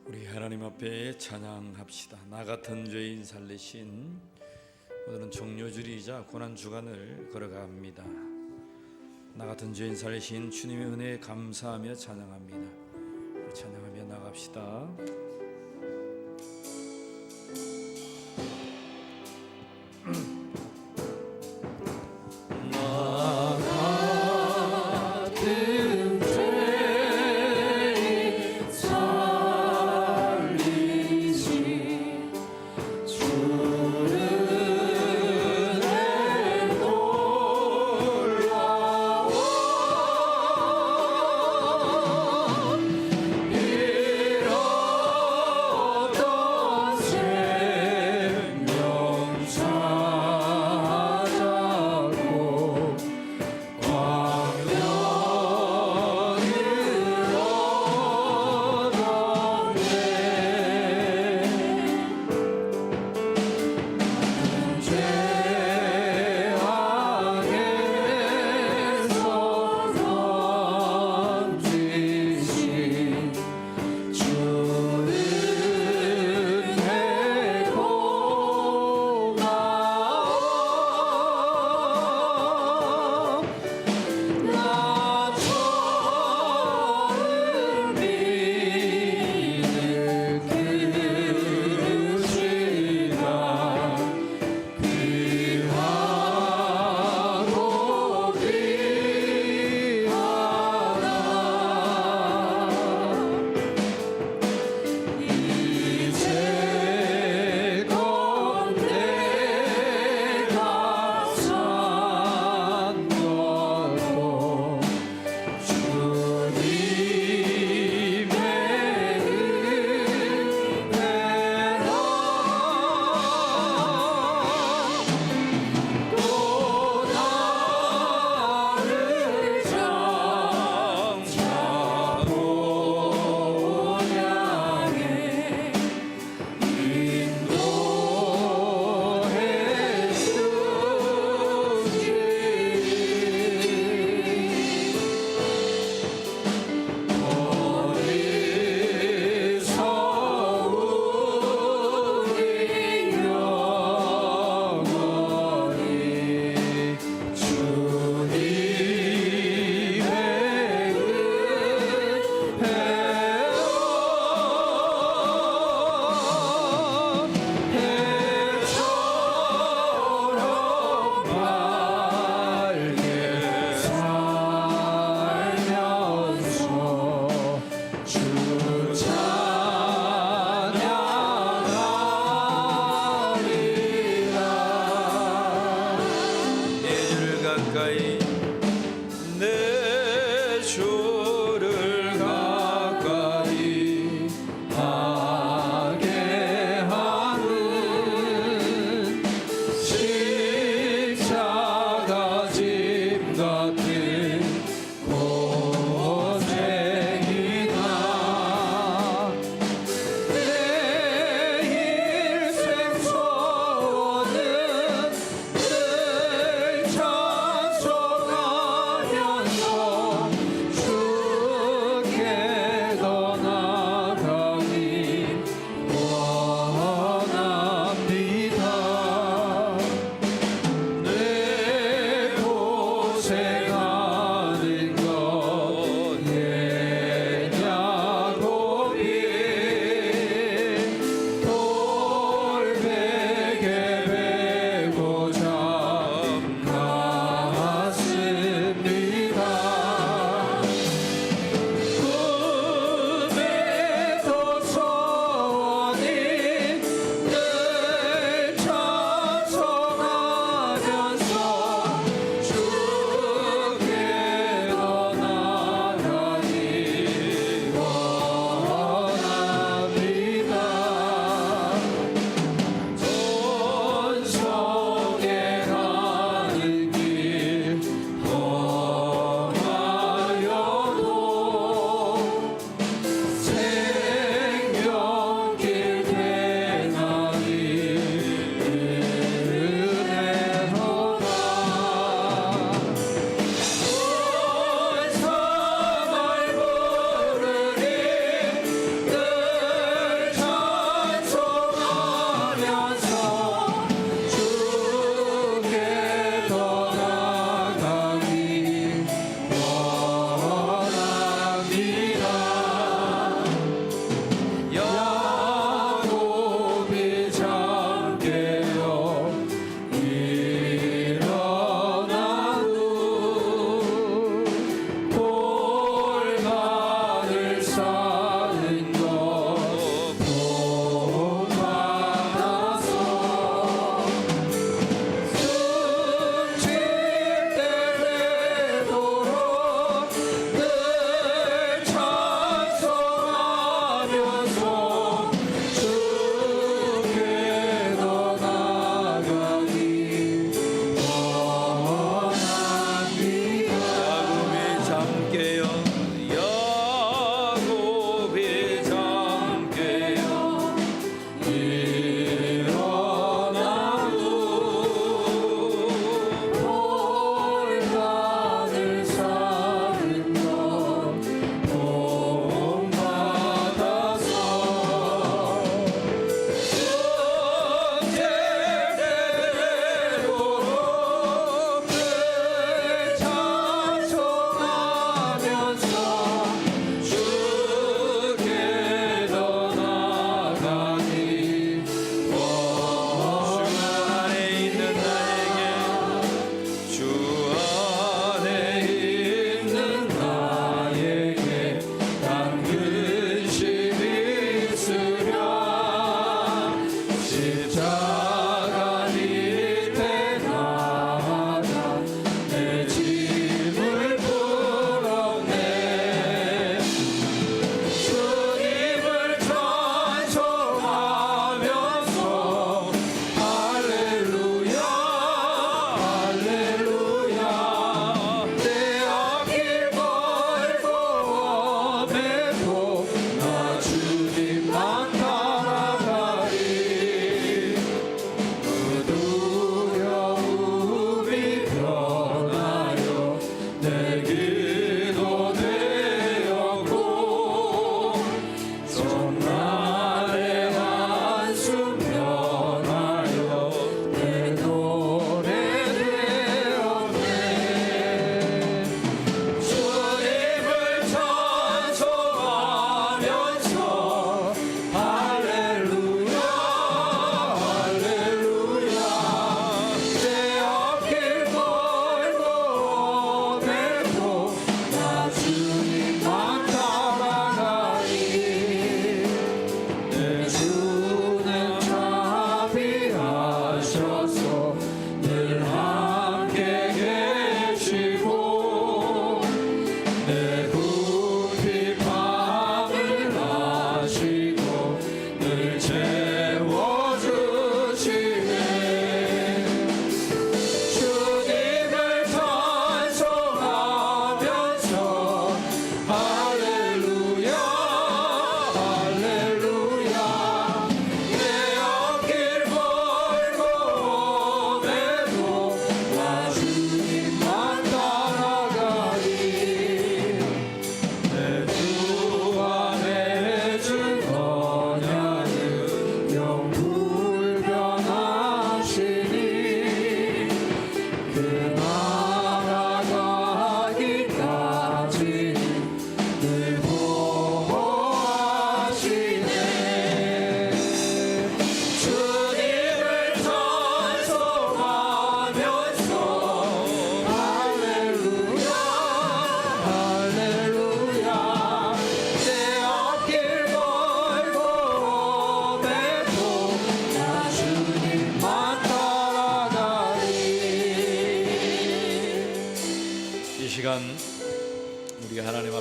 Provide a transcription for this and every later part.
우리 하나님 앞에 찬양합시다. 나 같은 죄인 살리신, 오늘은 종료주일이자 고난주간을 걸어갑니다. 나 같은 죄인 살리신 주님의 은혜에 감사하며 찬양합니다. 찬양하며 나갑시다. 이런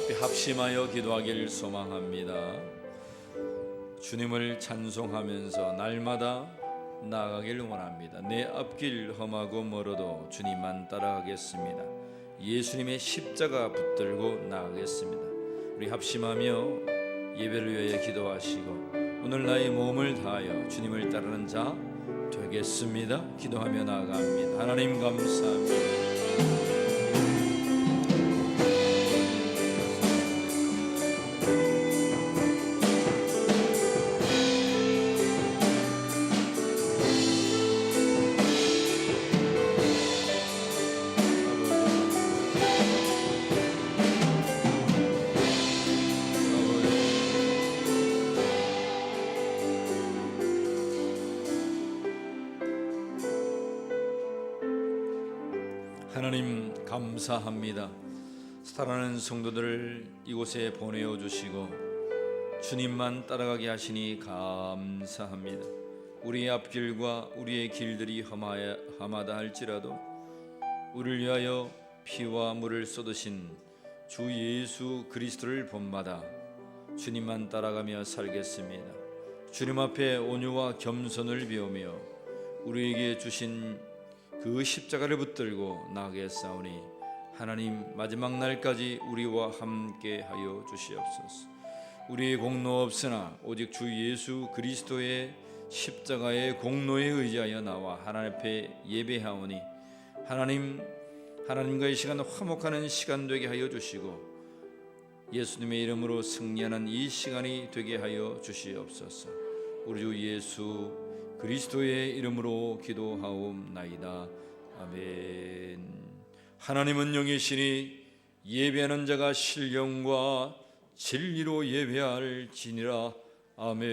앞에 합심하여 기도하기를 소망합니다. 주님을 찬송하면서 날마다 나아가길 원합니다. 내 앞길 험하고 멀어도 주님만 따라가겠습니다. 예수님의 십자가 붙들고 나아가겠습니다. 우리 합심하며 예배를 위하여 기도하시고 오늘 나의 몸을 다하여 주님을 따르는 자 되겠습니다. 기도하며 나아갑니다. 하나님 감사합니다. 하나님 감사합니다. 사랑하는 성도들을 이곳에 보내어 주시고 주님만 따라가게 하시니 감사합니다. 우리의 앞길과 우리의 길들이 험하다 할지라도 우리를 위하여 피와 물을 쏟으신 주 예수 그리스도를 본받아 주님만 따라가며 살겠습니다. 주님 앞에 온유와 겸손을 배우며 우리에게 주신 그 십자가를 붙들고 나아가겠사오니 하나님 마지막 날까지 우리와 함께 하여 주시옵소서. 우리의 공로 없으나 오직 주 예수 그리스도의 십자가의 공로에 의지하여 나와 하나님 앞에 예배하오니 하나님과의 시간 화목하는 시간 되게 하여 주시고 예수님의 이름으로 승리하는 이 시간이 되게 하여 주시옵소서. 우리 주 예수 그리스도의 이름으로 기도하옵나이다. 아멘. 하나님은 영이시니 예배하는 자가 신령과 진리로 예배할지니라. 아멘.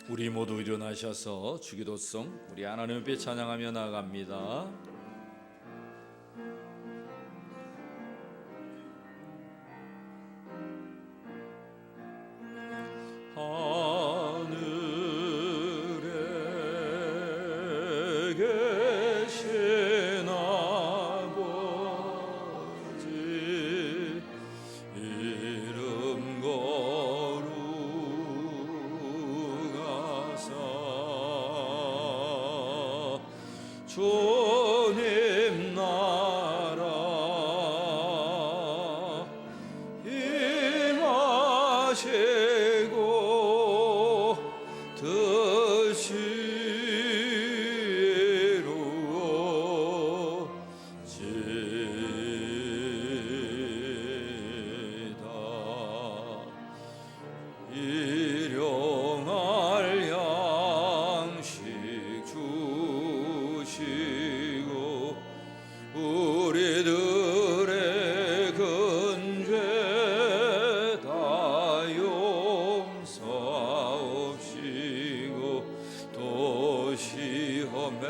우리 모두 일어나셔서 주기도송 우리 하나님 앞에 찬양하며 나아갑니다. 하늘에 계신 아버지 이름 주님 나라 임하시고 뜻이 이루어지다. 일용할 양식 주시고 우리들의 근죄 다 용서하옵시고 또 시험에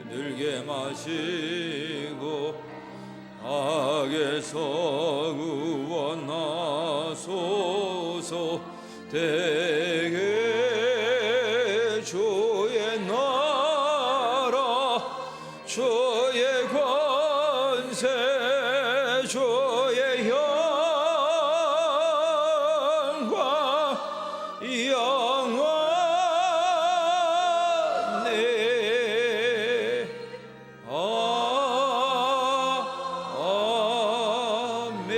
들게 마시고 악에서 구원하소서. 대개 주의 나라 주의 권세 주의 영광 영원히 아멘.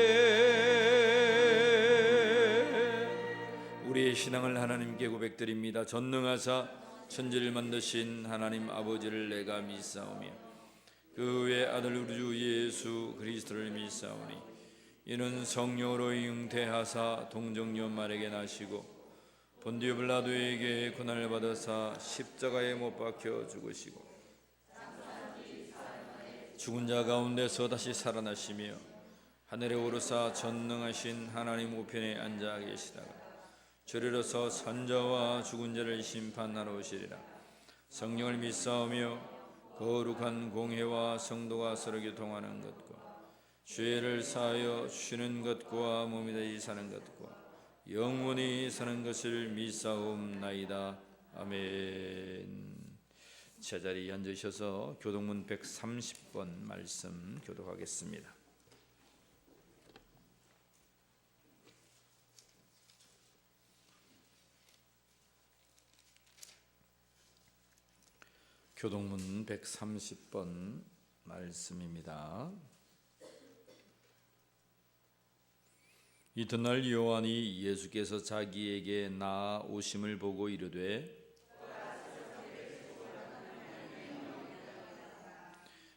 우리의 신앙을 하나님께 고백드립니다. 전능하사 천지를 만드신 하나님 아버지를 내가 믿사오며 그 외 아들 우리 주 예수 그리스도를 믿사오니 이는 성령으로 잉태하사 동정녀 마리아에게 나시고 본디오 빌라도에게 고난을 받으사 십자가에 못 박혀 죽으시고 죽은 자 가운데서 다시 살아나시며 하늘에 오르사 전능하신 하나님 우편에 앉아 계시다가 주리로서 선자와 죽은 자를 심판하러 오시리라. 성령을 믿사오며 거룩한 공회와 성도가 서로 교통하는 것과 죄를 사하여 쉬는 것과 몸이 되이 사는 것과 영원히 사는 것을 믿사옵나이다. 아멘. 제자리에 앉으셔서 교동문 130번 말씀 교독하겠습니다. 교동문 130번 말씀입니다. 이튿날 요한이 예수께서 자기에게 나아오심을 보고 이르되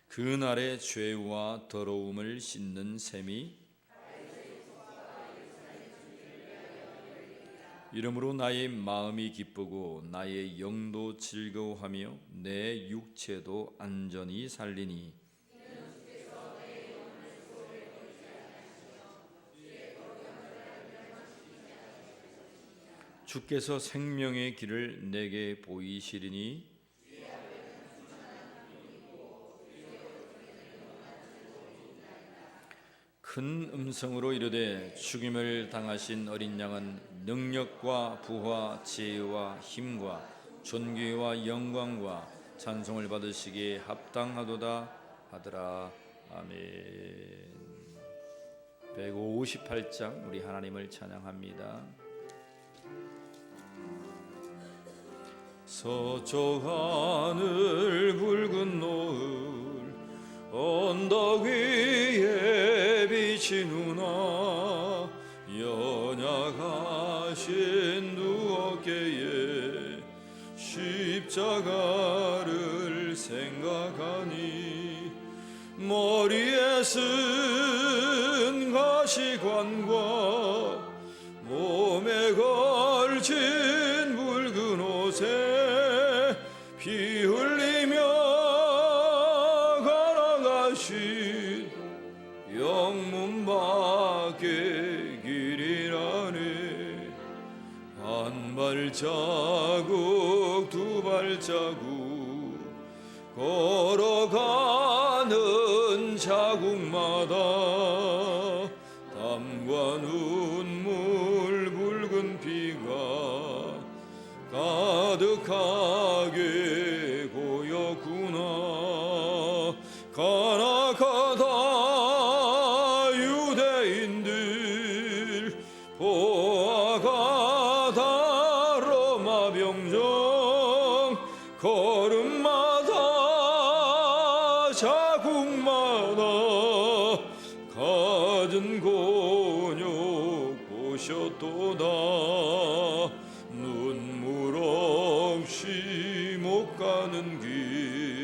그날의 죄와 더러움을 씻는 셈이 이러므로 나의 마음이 기쁘고 나의 영도 즐거워하며 내 육체도 안전히 살리니 주께서 생명의 길을 내게 보이시리니 큰 음성으로 이르되 죽임을 당하신 어린 양은 능력과 부와 지혜와 힘과 존귀와 영광과 찬송을 받으시기에 합당하도다 하더라. 아멘. 158장 우리 하나님을 찬양합니다. 서쪽 하늘 붉은 노을 언덕 위에 비치누나 연약하신 두 어깨에 십자가를 생각하니 머리에 쓴 가시관과 몸에 걸친 붉은 옷에 피 흘리며 걸어가신 영문 밖에 길이라네. 한 발자국 두 발자국 걸어가는 자국마다 땀과 눈물 붉은 피가 가득하게 고였구나. 가나가다 유대인들 보아가다 로마 병정 걸음마다 자국마다 가진 곤욕 보셨도다. 눈물 없이 못 가는 길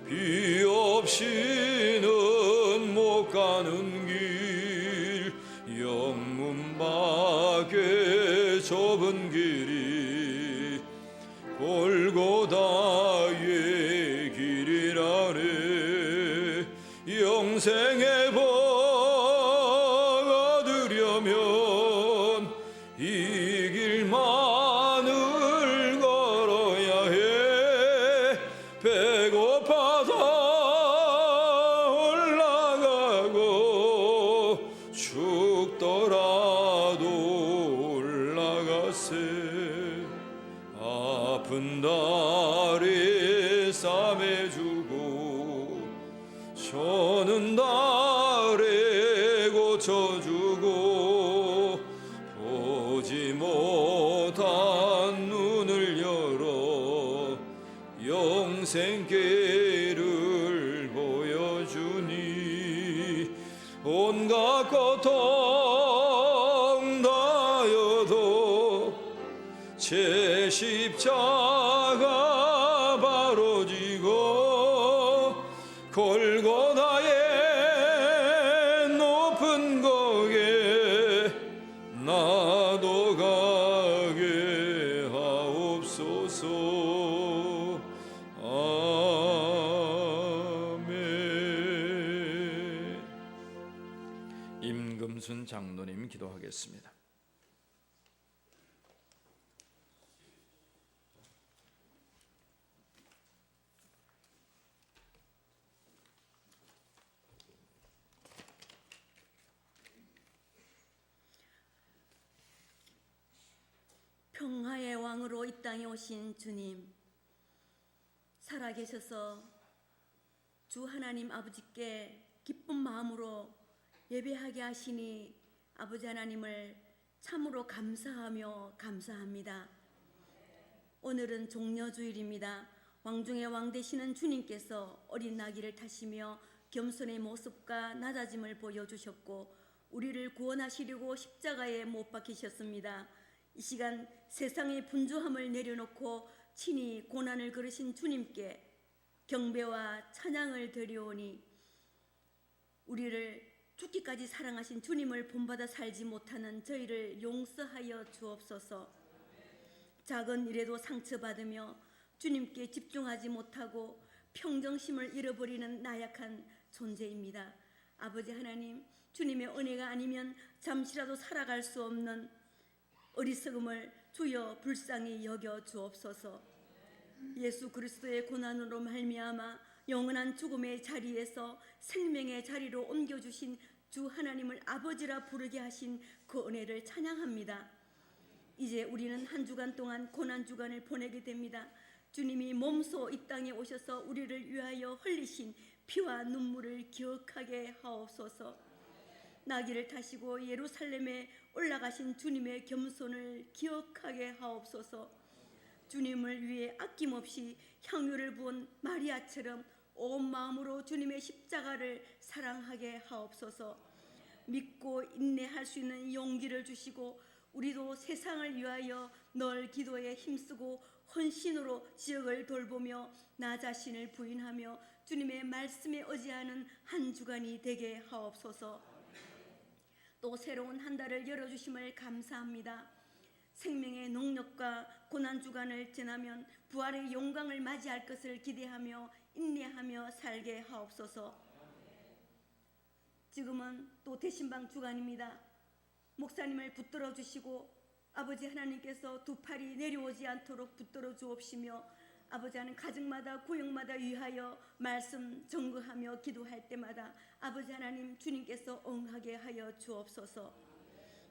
비 없이는 못 가는 길 영문 밖에 좁은 길이 골고다의 길이라네. 영생의 복 얻으려면 이 길만을 걸어야 해. 배고파서 올라가고 죽더라도 올라가세. 아픈 다리 싸매주고 저는 달에 고쳐주고 보지 못한 눈을 열어 영생길을 보여주니 온갖 고통 다여도 제 십자가 바로 지고 골고다의 높은 거게 나도 가게 하옵소서. 아멘. 임금순 장로님 기도하겠습니다. 평화의 왕으로 이 땅에 오신 주님, 살아계셔서 주 하나님 아버지께 기쁜 마음으로 예배하게 하시니 아버지 하나님을 참으로 감사합니다. 오늘은 종려주일입니다. 왕중의 왕 되시는 주님께서 어린 나귀를 타시며 겸손의 모습과 낮아짐을 보여주셨고 우리를 구원하시려고 십자가에 못 박히셨습니다. 이 시간 세상의 분주함을 내려놓고 친히 고난을 걸으신 주님께 경배와 찬양을 드리오니 우리를 죽기까지 사랑하신 주님을 본받아 살지 못하는 저희를 용서하여 주옵소서. 작은 일에도 상처받으며 주님께 집중하지 못하고 평정심을 잃어버리는 나약한 존재입니다. 아버지 하나님, 주님의 은혜가 아니면 잠시라도 살아갈 수 없는 어리석음을 주여 불쌍히 여겨 주옵소서. 예수 그리스도의 고난으로 말미암아 영원한 죽음의 자리에서 생명의 자리로 옮겨주신 주 하나님을 아버지라 부르게 하신 그 은혜를 찬양합니다. 이제 우리는 한 주간 동안 고난주간을 보내게 됩니다. 주님이 몸소 이 땅에 오셔서 우리를 위하여 흘리신 피와 눈물을 기억하게 하옵소서. 나귀를 타시고 예루살렘에 올라가신 주님의 겸손을 기억하게 하옵소서. 주님을 위해 아낌없이 향유를 부은 마리아처럼 온 마음으로 주님의 십자가를 사랑하게 하옵소서. 믿고 인내할 수 있는 용기를 주시고 우리도 세상을 위하여 늘 기도에 힘쓰고 헌신으로 지역을 돌보며 나 자신을 부인하며 주님의 말씀에 의지하는 한 주간이 되게 하옵소서. 또 새로운 한 달을 열어주심을 감사합니다. 생명의 농력과 고난주간을 지나면 부활의 영광을 맞이할 것을 기대하며 인내하며 살게 하옵소서. 지금은 또 대신방 주간입니다. 목사님을 붙들어 주시고 아버지 하나님께서 두 팔이 내려오지 않도록 붙들어 주옵시며 아버지 하나님 가정마다 구역마다 위하여 말씀 전거하며 기도할 때마다 아버지 하나님 주님께서 응하게 하여 주옵소서.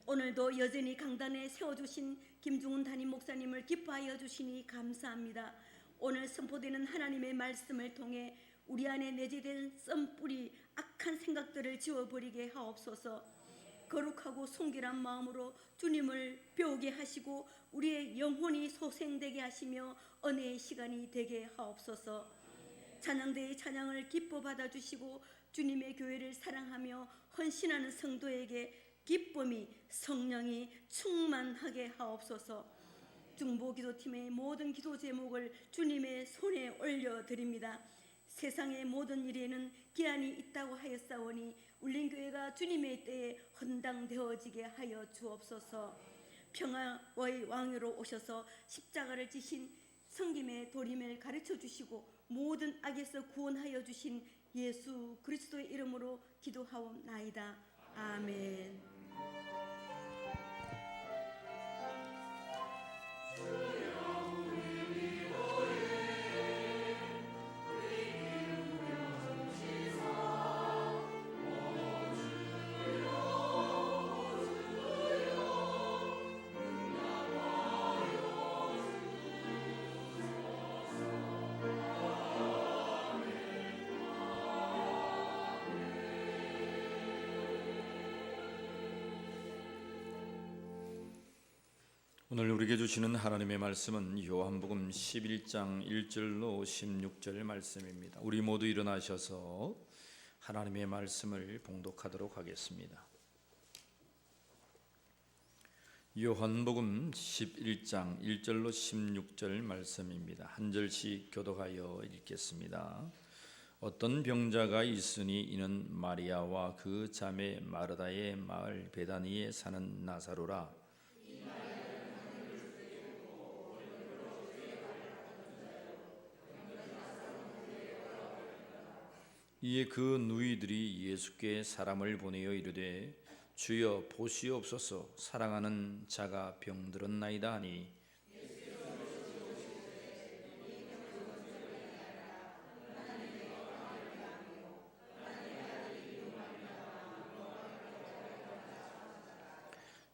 오늘도 여전히 강단에 세워주신 김중훈 담임 목사님을 기뻐하여 주시니 감사합니다. 오늘 선포되는 하나님의 말씀을 통해 우리 안에 내재된 썬뿌리 악한 생각들을 지워버리게 하옵소서. 거룩하고 순결한 마음으로 주님을 배우게 하시고 우리의 영혼이 소생되게 하시며 은혜의 시간이 되게 하옵소서. 찬양대의 찬양을 기뻐 받아주시고 주님의 교회를 사랑하며 헌신하는 성도에게 기쁨이 성령이 충만하게 하옵소서. 중보기도팀의 모든 기도 제목을 주님의 손에 올려드립니다. 세상의 모든 일에는 기한이 있다고 하였사오니 울림교회가 주님의 때에 헌당되어지게 하여 주옵소서. 평화의 왕으로 오셔서 십자가를 지신 성김의 도림을 가르쳐 주시고 모든 악에서 구원하여 주신 예수 그리스도의 이름으로 기도하옵나이다. 아멘. 오늘 우리에게 주시는 하나님의 말씀은 요한복음 11장 1절로 16절 말씀입니다. 우리 모두 일어나셔서 하나님의 말씀을 봉독하도록 하겠습니다. 요한복음 11장 1절로 16절 말씀입니다. 한 절씩 교독하여 읽겠습니다. 어떤 병자가 있으니 이는 마리아와 그 자매 마르다의 마을 베다니에 사는 나사로라. 이에 그 누이들이 예수께 사람을 보내어 이르되 주여 보시옵소서 사랑하는 자가 병들었나이다 하니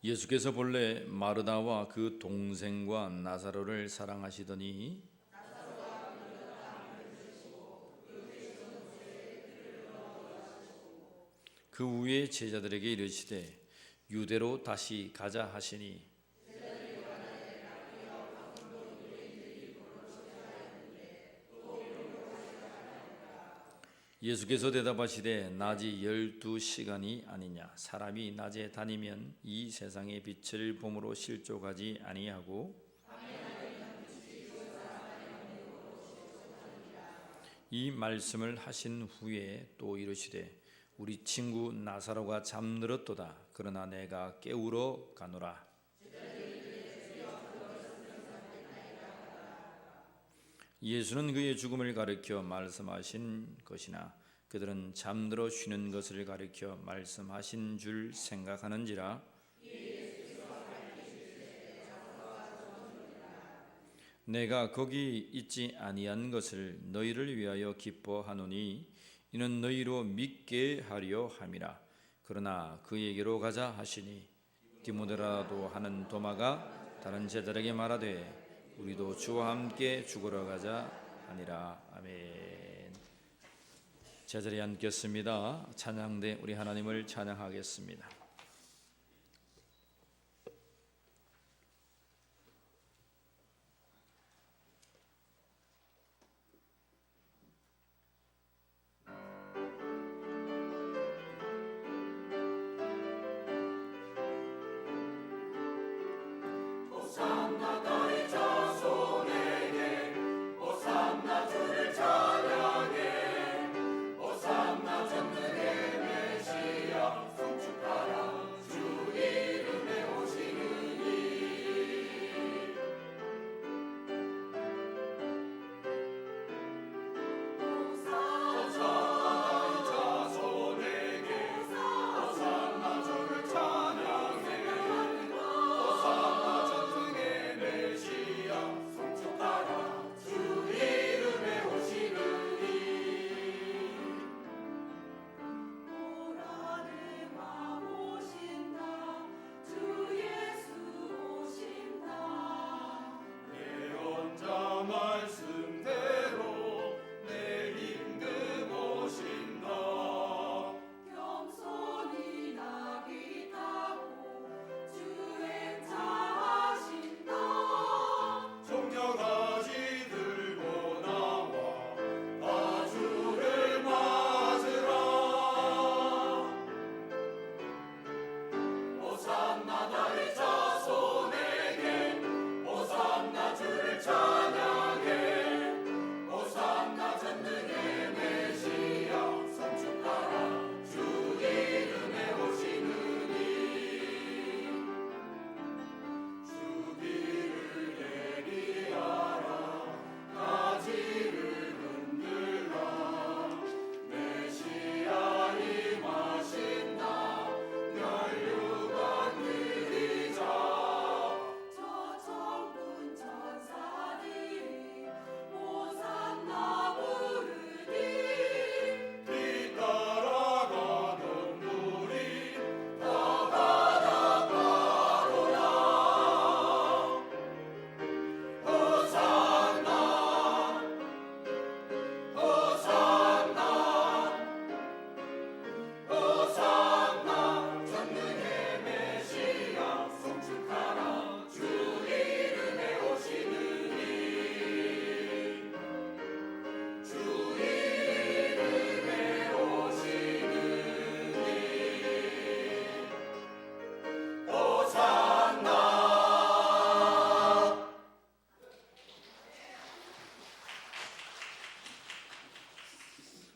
예수께서 본래 마르다와 그 동생과 나사로를 사랑하시더니 그 후에 제자들에게 이르시되 유대로 다시 가자 하시니 예수께서 대답하시되 낮이 12시간이 아니냐. 사람이 낮에 다니면 이 세상의 빛을 봄으로 실족하지 아니하고 이 말씀을 하신 후에 또 이르시되 우리 친구 나사로가 잠들었도다. 그러나 내가 깨우러 가노라. 예수는 그의 죽음을 가리켜 말씀하신 것이나 그들은 잠들어 쉬는 것을 가리켜 말씀하신 줄 생각하는지라. 내가 거기 있지 아니한 것을 너희를 위하여 기뻐하노니 이는 너희로 믿게 하려 함이라. 그러나 그에게로 가자 하시니 디모데라도 하는 도마가 다른 제자들에게 말하되 우리도 주와 함께 죽으러 가자 하니라. 아멘. 제자리에 앉겠습니다. 찬양대 우리 하나님을 찬양하겠습니다.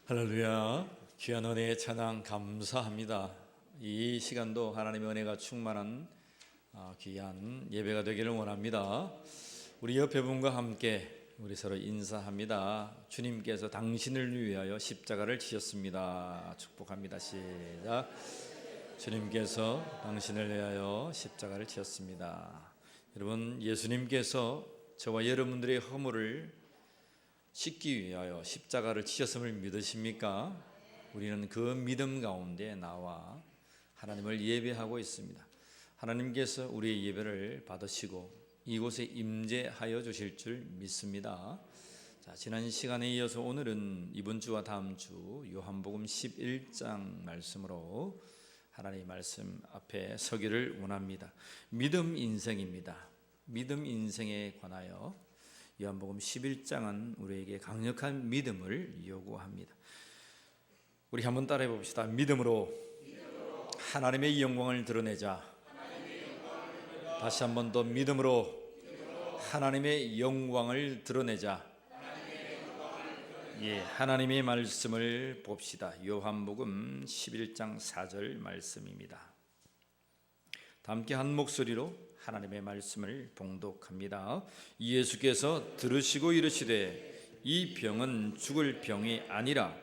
할렐루야. 귀한 은혜의 찬양 감사합니다. 이 시간도 하나님의 은혜가 충만한 귀한 예배가 되기를 원합니다. 우리 옆에 분과 함께 우리 서로 인사합니다. 주님께서 당신을 위하여 십자가를 지셨습니다. 축복합니다. 시작. 주님께서 당신을 위하여 십자가를 지셨습니다. 여러분, 예수님께서 저와 여러분들의 허물을 씻기 위하여 십자가를 지셨음을 믿으십니까? 우리는 그 믿음 가운데 나와 하나님을 예배하고 있습니다. 하나님께서 우리의 예배를 받으시고 이곳에 임재하여 주실 줄 믿습니다. 자, 지난 시간에 이어서 오늘은 이번 주와 다음 주 요한복음 11장 말씀으로 하나님의 말씀 앞에 서기를 원합니다. 믿음 인생입니다. 믿음 인생에 관하여 요한복음 11장은 우리에게 강력한 믿음을 요구합니다. 우리 한번 따라해 봅시다. 믿음으로 하나님의 영광을 드러내자. 다시 한 번 더 믿음으로 하나님의 영광을 드러내자. 예, 하나님의 말씀을 봅시다. 요한복음 11장 4절 말씀입니다. 다 함께 한 목소리로 하나님의 말씀을 봉독합니다. 예수께서 들으시고 이르시되 이 병은 죽을 병이 아니라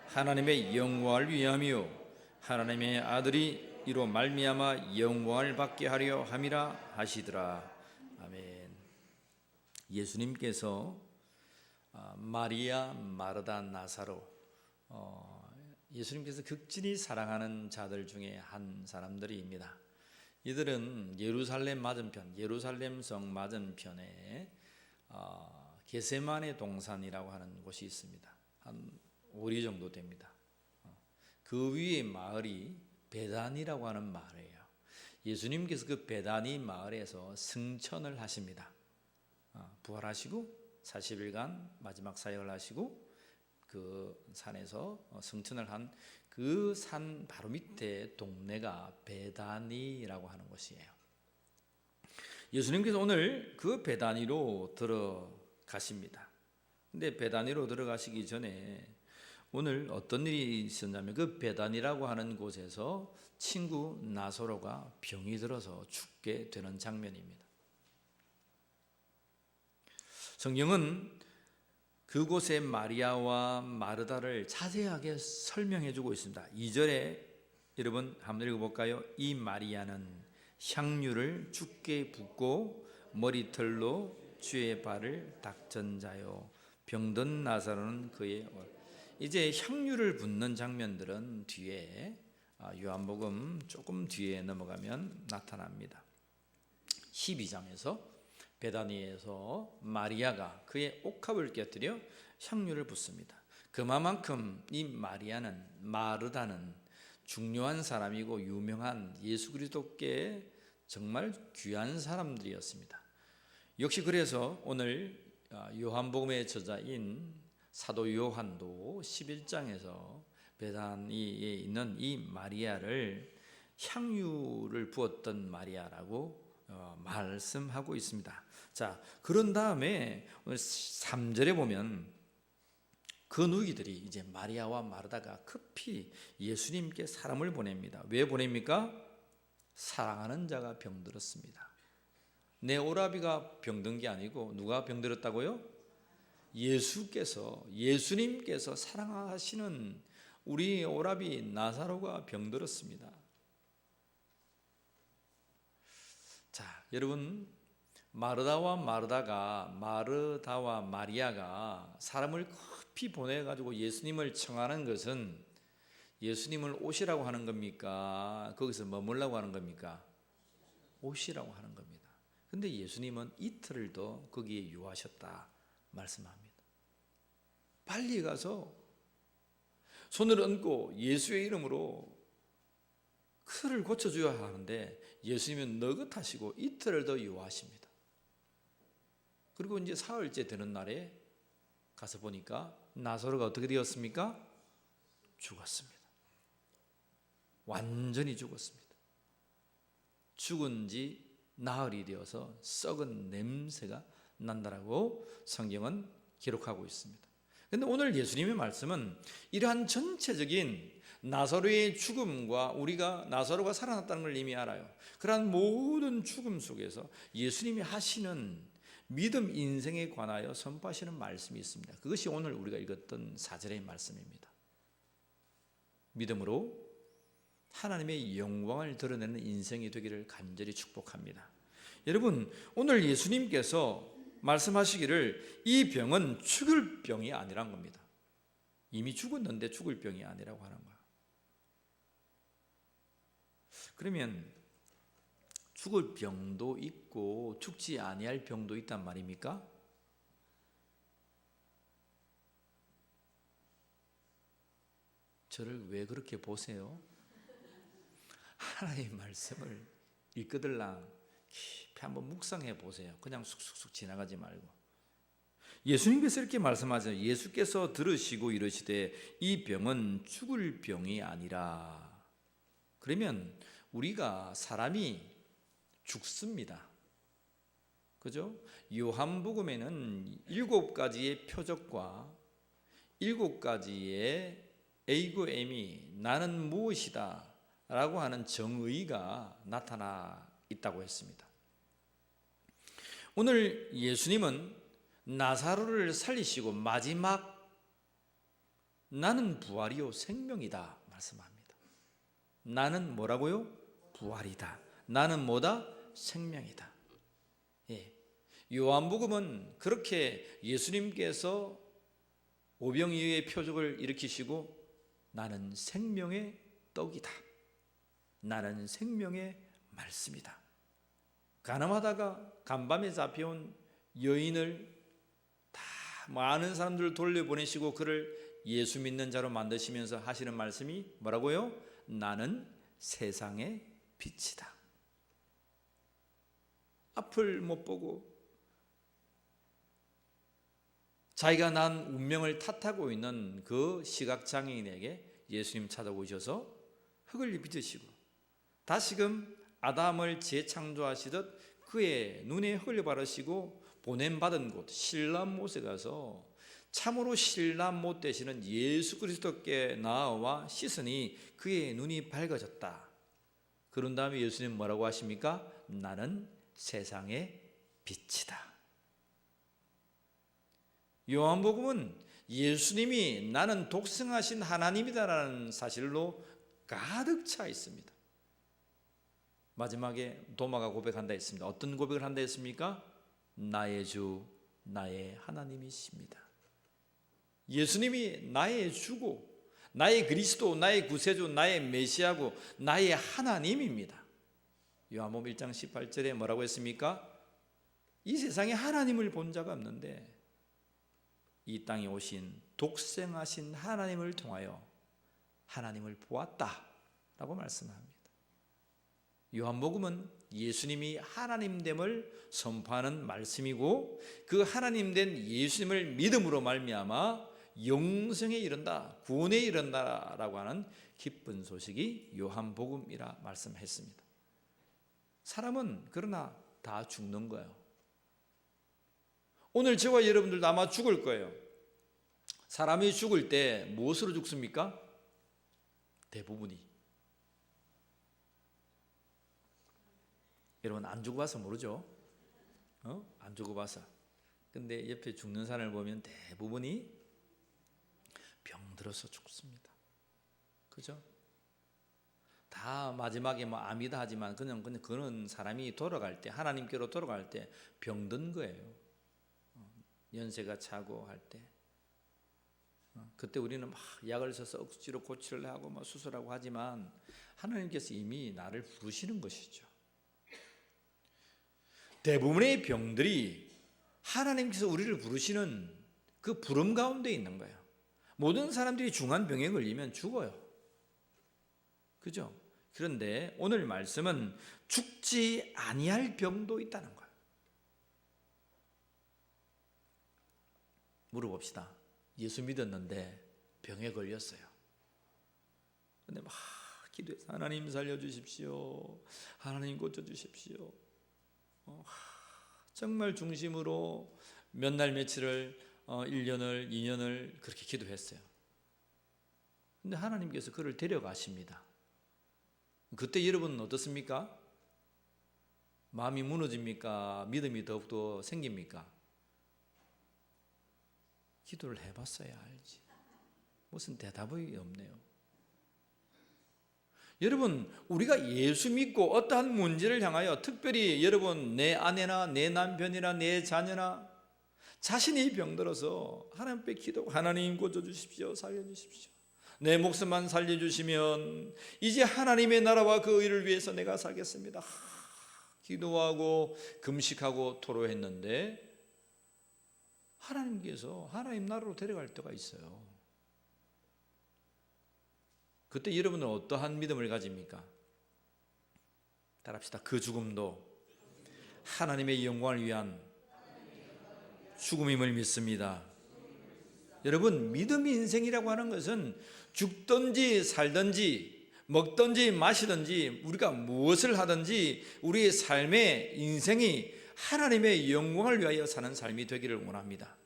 하나님의 영광을 위함이요 하나님의 아들이 이로 말미암아 영광을 받게 하려 함이라 하시더라. 아멘. 예수님께서 마리아, 마르다, 나사로 예수님께서 극진히 사랑하는 자들 중에 한 사람들입니다. 이들은 예루살렘 맞은편, 예루살렘 성 맞은편에 게세마네 동산이라고 하는 곳이 있습니다. 한 5리 정도 됩니다. 그 위에 마을이 베단이라고 하는 마을이에요. 예수님께서 그 베다니 마을에서 승천을 하십니다. 부활하시고 40일간 마지막 사역을 하시고 그 산에서 승천을 한 그 산 바로 밑에 동네가 베다니라고 하는 곳이에요. 예수님께서 오늘 그 베다니로 들어가십니다. 근데 베다니로 들어가시기 전에 오늘 어떤 일이 있었냐면 그 베다니라고 하는 곳에서 친구 나사로가 병이 들어서 죽게 되는 장면입니다. 성경은 그곳의 마리아와 마르다를 자세하게 설명해 주고 있습니다. 2절에 여러분 한번 읽어볼까요? 이 마리아는 향유를 주께 붓고 머리털로 주의 발을 닦은 자요 병든 나사로는 그의 이제 향유를 붓는 장면들은 뒤에 요한복음 조금 뒤에 넘어가면 나타납니다. 12장에서 베다니에서 마리아가 그의 옥합을 깨뜨려 향유를 붓습니다. 그만큼 이 마리아는 마르다는 중요한 사람이고 유명한 예수 그리스도께 정말 귀한 사람들이었습니다. 역시 그래서 오늘 요한복음의 저자인 사도 요한도 11장에서 베다니에 있는 이 마리아를 향유를 부었던 마리아라고 말씀하고 있습니다. 자, 그런 다음에 오늘 3절에 보면 그 누이들이 이제 마리아와 마르다가 급히 예수님께 사람을 보냅니다. 왜 보냅니까? 사랑하는 자가 병들었습니다. 내 오라비가 병든 게 아니고 누가 병들었다고요? 예수님께서 사랑하시는 우리 오라비 나사로가 병들었습니다. 자, 여러분 마르다와 마리아가 사람을 급히 보내가지고 예수님을 청하는 것은 예수님을 오시라고 하는 겁니까? 거기서 머물라고 하는 겁니까? 오시라고 하는 겁니다. 근데 예수님은 이틀을 더 거기에 유하셨다 말씀합니다. 빨리 가서 손을 얹고 예수의 이름으로 그를 고쳐줘야 하는데 예수님은 너긋하시고 이틀을 더 유하십니다. 그리고 이제 사흘째 되는 날에 가서 보니까 나사로가 어떻게 되었습니까? 죽었습니다. 완전히 죽었습니다. 죽은 지 나흘이 되어서 썩은 냄새가 난다라고 성경은 기록하고 있습니다. 그런데 오늘 예수님의 말씀은 이러한 전체적인 나사로의 죽음과 우리가 나사로가 살아났다는 걸 이미 알아요. 그러한 모든 죽음 속에서 예수님이 하시는 믿음 인생에 관하여 선포하시는 말씀이 있습니다. 그것이 오늘 우리가 읽었던 4절의 말씀입니다. 믿음으로 하나님의 영광을 드러내는 인생이 되기를 간절히 축복합니다. 여러분, 오늘 예수님께서 말씀하시기를 이 병은 죽을 병이 아니란 겁니다. 이미 죽었는데 죽을 병이 아니라고 하는 거야. 그러면 죽을 병도 있고 죽지 아니할 병도 있단 말입니까? 저를 왜 그렇게 보세요? 하나님의 말씀을 읽거들랑 깊이 한번 묵상해 보세요. 그냥 쑥쑥쑥 지나가지 말고. 예수님께서 이렇게 말씀하세요. 예수께서 들으시고 이르시되 이 병은 죽을 병이 아니라. 그러면 우리가 사람이 죽습니다. 그죠? 요한복음에는 7가지의 표적과 7가지의 A고 M이 나는 무엇이다 라고 하는 정의가 나타나 있다고 했습니다. 오늘 예수님은 나사로를 살리시고 마지막 나는 부활이요 생명이다 말씀합니다. 나는 뭐라고요? 부활이다. 나는 뭐다? 생명이다. 예. 요한복음은 그렇게 예수님께서 오병이어의 표적을 일으키시고 나는 생명의 떡이다. 나는 생명의 말씀이다. 가늠하다가 간밤에 잡혀온 여인을 다 많은 사람들을 돌려보내시고 그를 예수 믿는 자로 만드시면서 하시는 말씀이 뭐라고요? 나는 세상의 빛이다. 앞을 못 보고 자기가 난 운명을 탓하고 있는 그 시각장애인에게 예수님 찾아오셔서 흙을 빚으시고 다시금 아담을 재창조하시듯 그의 눈에 흙을 바르시고 보냄받은 곳 실람못에 가서 참으로 실람못 되시는 예수 그리스도께 나아와 씻으니 그의 눈이 밝아졌다. 그런 다음에 예수님 뭐라고 하십니까? 나는 세상의 빛이다. 요한복음은 예수님이 나는 독생하신 하나님이다라는 사실로 가득 차 있습니다. 마지막에 도마가 고백한다 했습니다. 어떤 고백을 한다 했습니까? 나의 주, 나의 하나님이십니다. 예수님이 나의 주고 나의 그리스도, 나의 구세주, 나의 메시아고 나의 하나님입니다. 요한복음 1장 18절에 뭐라고 했습니까? 이 세상에 하나님을 본 자가 없는데 이 땅에 오신 독생하신 하나님을 통하여 하나님을 보았다라고 말씀합니다. 요한복음은 예수님이 하나님됨을 선포하는 말씀이고 그 하나님된 예수님을 믿음으로 말미암아 영생에 이른다, 구원에 이른다라고 하는 기쁜 소식이 요한복음이라 말씀했습니다. 사람은 그러나 다 죽는 거예요. 오늘 저와 여러분들도 아마 죽을 거예요. 사람이 죽을 때 무엇으로 죽습니까? 대부분이. 여러분 안 죽어봐서 모르죠? 안 죽어봐서. 근데 옆에 죽는 사람을 보면 대부분이 병들어서 죽습니다. 그죠? 다 마지막에 뭐 암이다 하지만 그냥 그런 사람이 돌아갈 때 하나님께로 돌아갈 때 병든 거예요. 연세가 차고 할 때 그때 우리는 막 약을 써서 억지로 고치려 하고 막 수술하고 하지만 하나님께서 이미 나를 부르시는 것이죠. 대부분의 병들이 하나님께서 우리를 부르시는 그 부름 가운데 있는 거예요. 모든 사람들이 중한 병에 걸리면 죽어요. 그죠? 그런데 오늘 말씀은 죽지 아니할 병도 있다는 거예요. 물어봅시다. 예수 믿었는데 병에 걸렸어요. 근데 막 기도해서 하나님 살려주십시오. 하나님 고쳐주십시오. 정말 중심으로 몇 날 며칠을 1년을 2년을 그렇게 기도했어요. 근데 하나님께서 그를 데려가십니다. 그때 여러분은 어떻습니까? 마음이 무너집니까? 믿음이 더욱더 생깁니까? 기도를 해봤어야 알지. 무슨 대답이 없네요. 여러분, 우리가 예수 믿고 어떠한 문제를 향하여 특별히 여러분 내 아내나 내 남편이나 내 자녀나 자신이 병들어서 하나님 앞에 기도하고 하나님 고쳐주십시오. 살려주십시오. 내 목숨만 살려주시면 이제 하나님의 나라와 그 의를 위해서 내가 살겠습니다. 기도하고 금식하고 토로했는데 하나님께서 하나님 나라로 데려갈 때가 있어요. 그때 여러분은 어떠한 믿음을 가집니까? 따라합시다. 그 죽음도 하나님의 영광을 위한 죽음임을 믿습니다. 여러분, 믿음의 인생이라고 하는 것은 죽든지 살든지 먹든지 마시든지 우리가 무엇을 하든지 우리의 삶의 인생이 하나님의 영광을 위하여 사는 삶이 되기를 원합니다.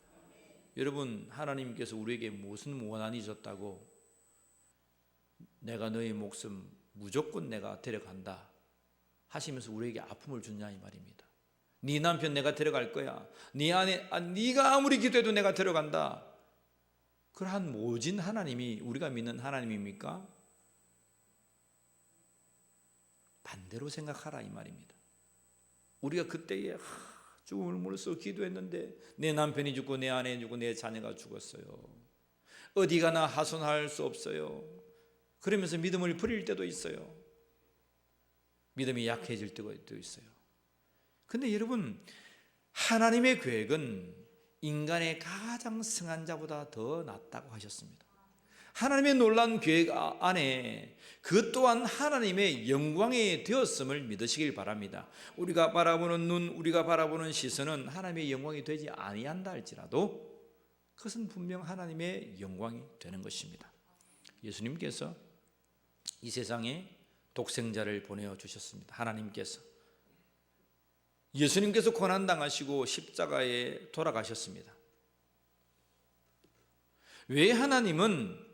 여러분, 하나님께서 우리에게 무슨 원한이 줬다고 내가 너의 목숨 무조건 내가 데려간다 하시면서 우리에게 아픔을 주냐 이 말입니다. 네 남편 내가 데려갈 거야. 네 아내 네가 아무리 기도해도 내가 데려간다. 그러한 모진 하나님이 우리가 믿는 하나님입니까? 반대로 생각하라 이 말입니다. 우리가 그때에 죽음을 물어서 기도했는데 내 남편이 죽고 내 아내 죽고 내 자녀가 죽었어요. 어디 가나 하소연할 수 없어요. 그러면서 믿음을 버릴 때도 있어요. 믿음이 약해질 때도 있어요. 근데 여러분, 하나님의 계획은 인간의 가장 승한 자보다 더 낫다고 하셨습니다. 하나님의 놀라운 계획 안에 그 또한 하나님의 영광이 되었음을 믿으시길 바랍니다. 우리가 바라보는 눈, 우리가 바라보는 시선은 하나님의 영광이 되지 아니한다 할지라도 그것은 분명 하나님의 영광이 되는 것입니다. 예수님께서 이 세상에 독생자를 보내주셨습니다. 하나님께서 예수님께서 고난당하시고 십자가에 돌아가셨습니다. 왜 하나님은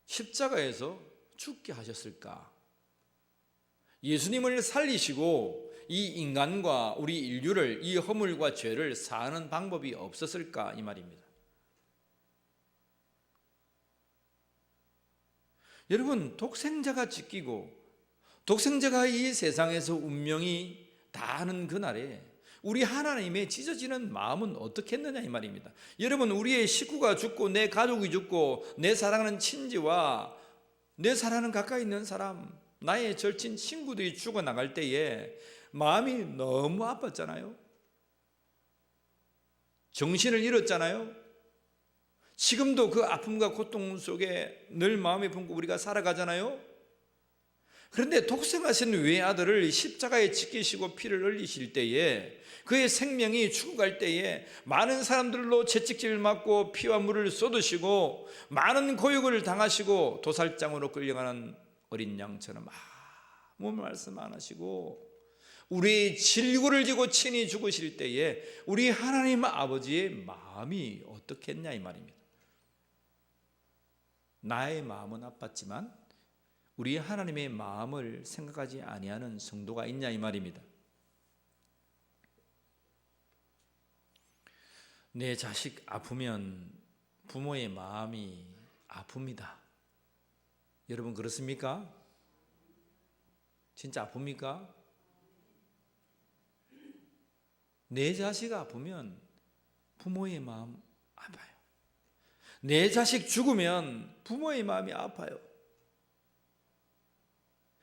십자가에서 죽게 하셨을까? 예수님을 살리시고 이 인간과 우리 인류를 이 허물과 죄를 사하는 방법이 없었을까 이 말입니다. 여러분, 독생자가 찢기고 독생자가 이 세상에서 운명이 다하는 그날에 우리 하나님의 찢어지는 마음은 어떻게 했느냐 이 말입니다. 여러분, 우리의 식구가 죽고 내 가족이 죽고 내 사랑하는 친지와 내 사랑하는 가까이 있는 사람, 나의 절친 친구들이 죽어나갈 때에 마음이 너무 아팠잖아요. 정신을 잃었잖아요. 지금도 그 아픔과 고통 속에 늘 마음이 품고 우리가 살아가잖아요. 그런데 독생하신 외아들을 십자가에 지키시고 피를 흘리실 때에 그의 생명이 죽어갈 때에 많은 사람들로 채찍질을 맞고 피와 물을 쏟으시고 많은 고육을 당하시고 도살장으로 끌려가는 어린 양처럼 아무 말씀 안 하시고 우리의 질고를 지고 친히 죽으실 때에 우리 하나님 아버지의 마음이 어떻겠냐 이 말입니다. 나의 마음은 아팠지만 우리 하나님의 마음을 생각하지 아니하는 성도가 있냐 이 말입니다. 내 자식 아프면 부모의 마음이 아픕니다. 여러분 그렇습니까? 진짜 아픕니까? 내 자식 아프면 부모의 마음 아파요. 내 자식 죽으면 부모의 마음이 아파요.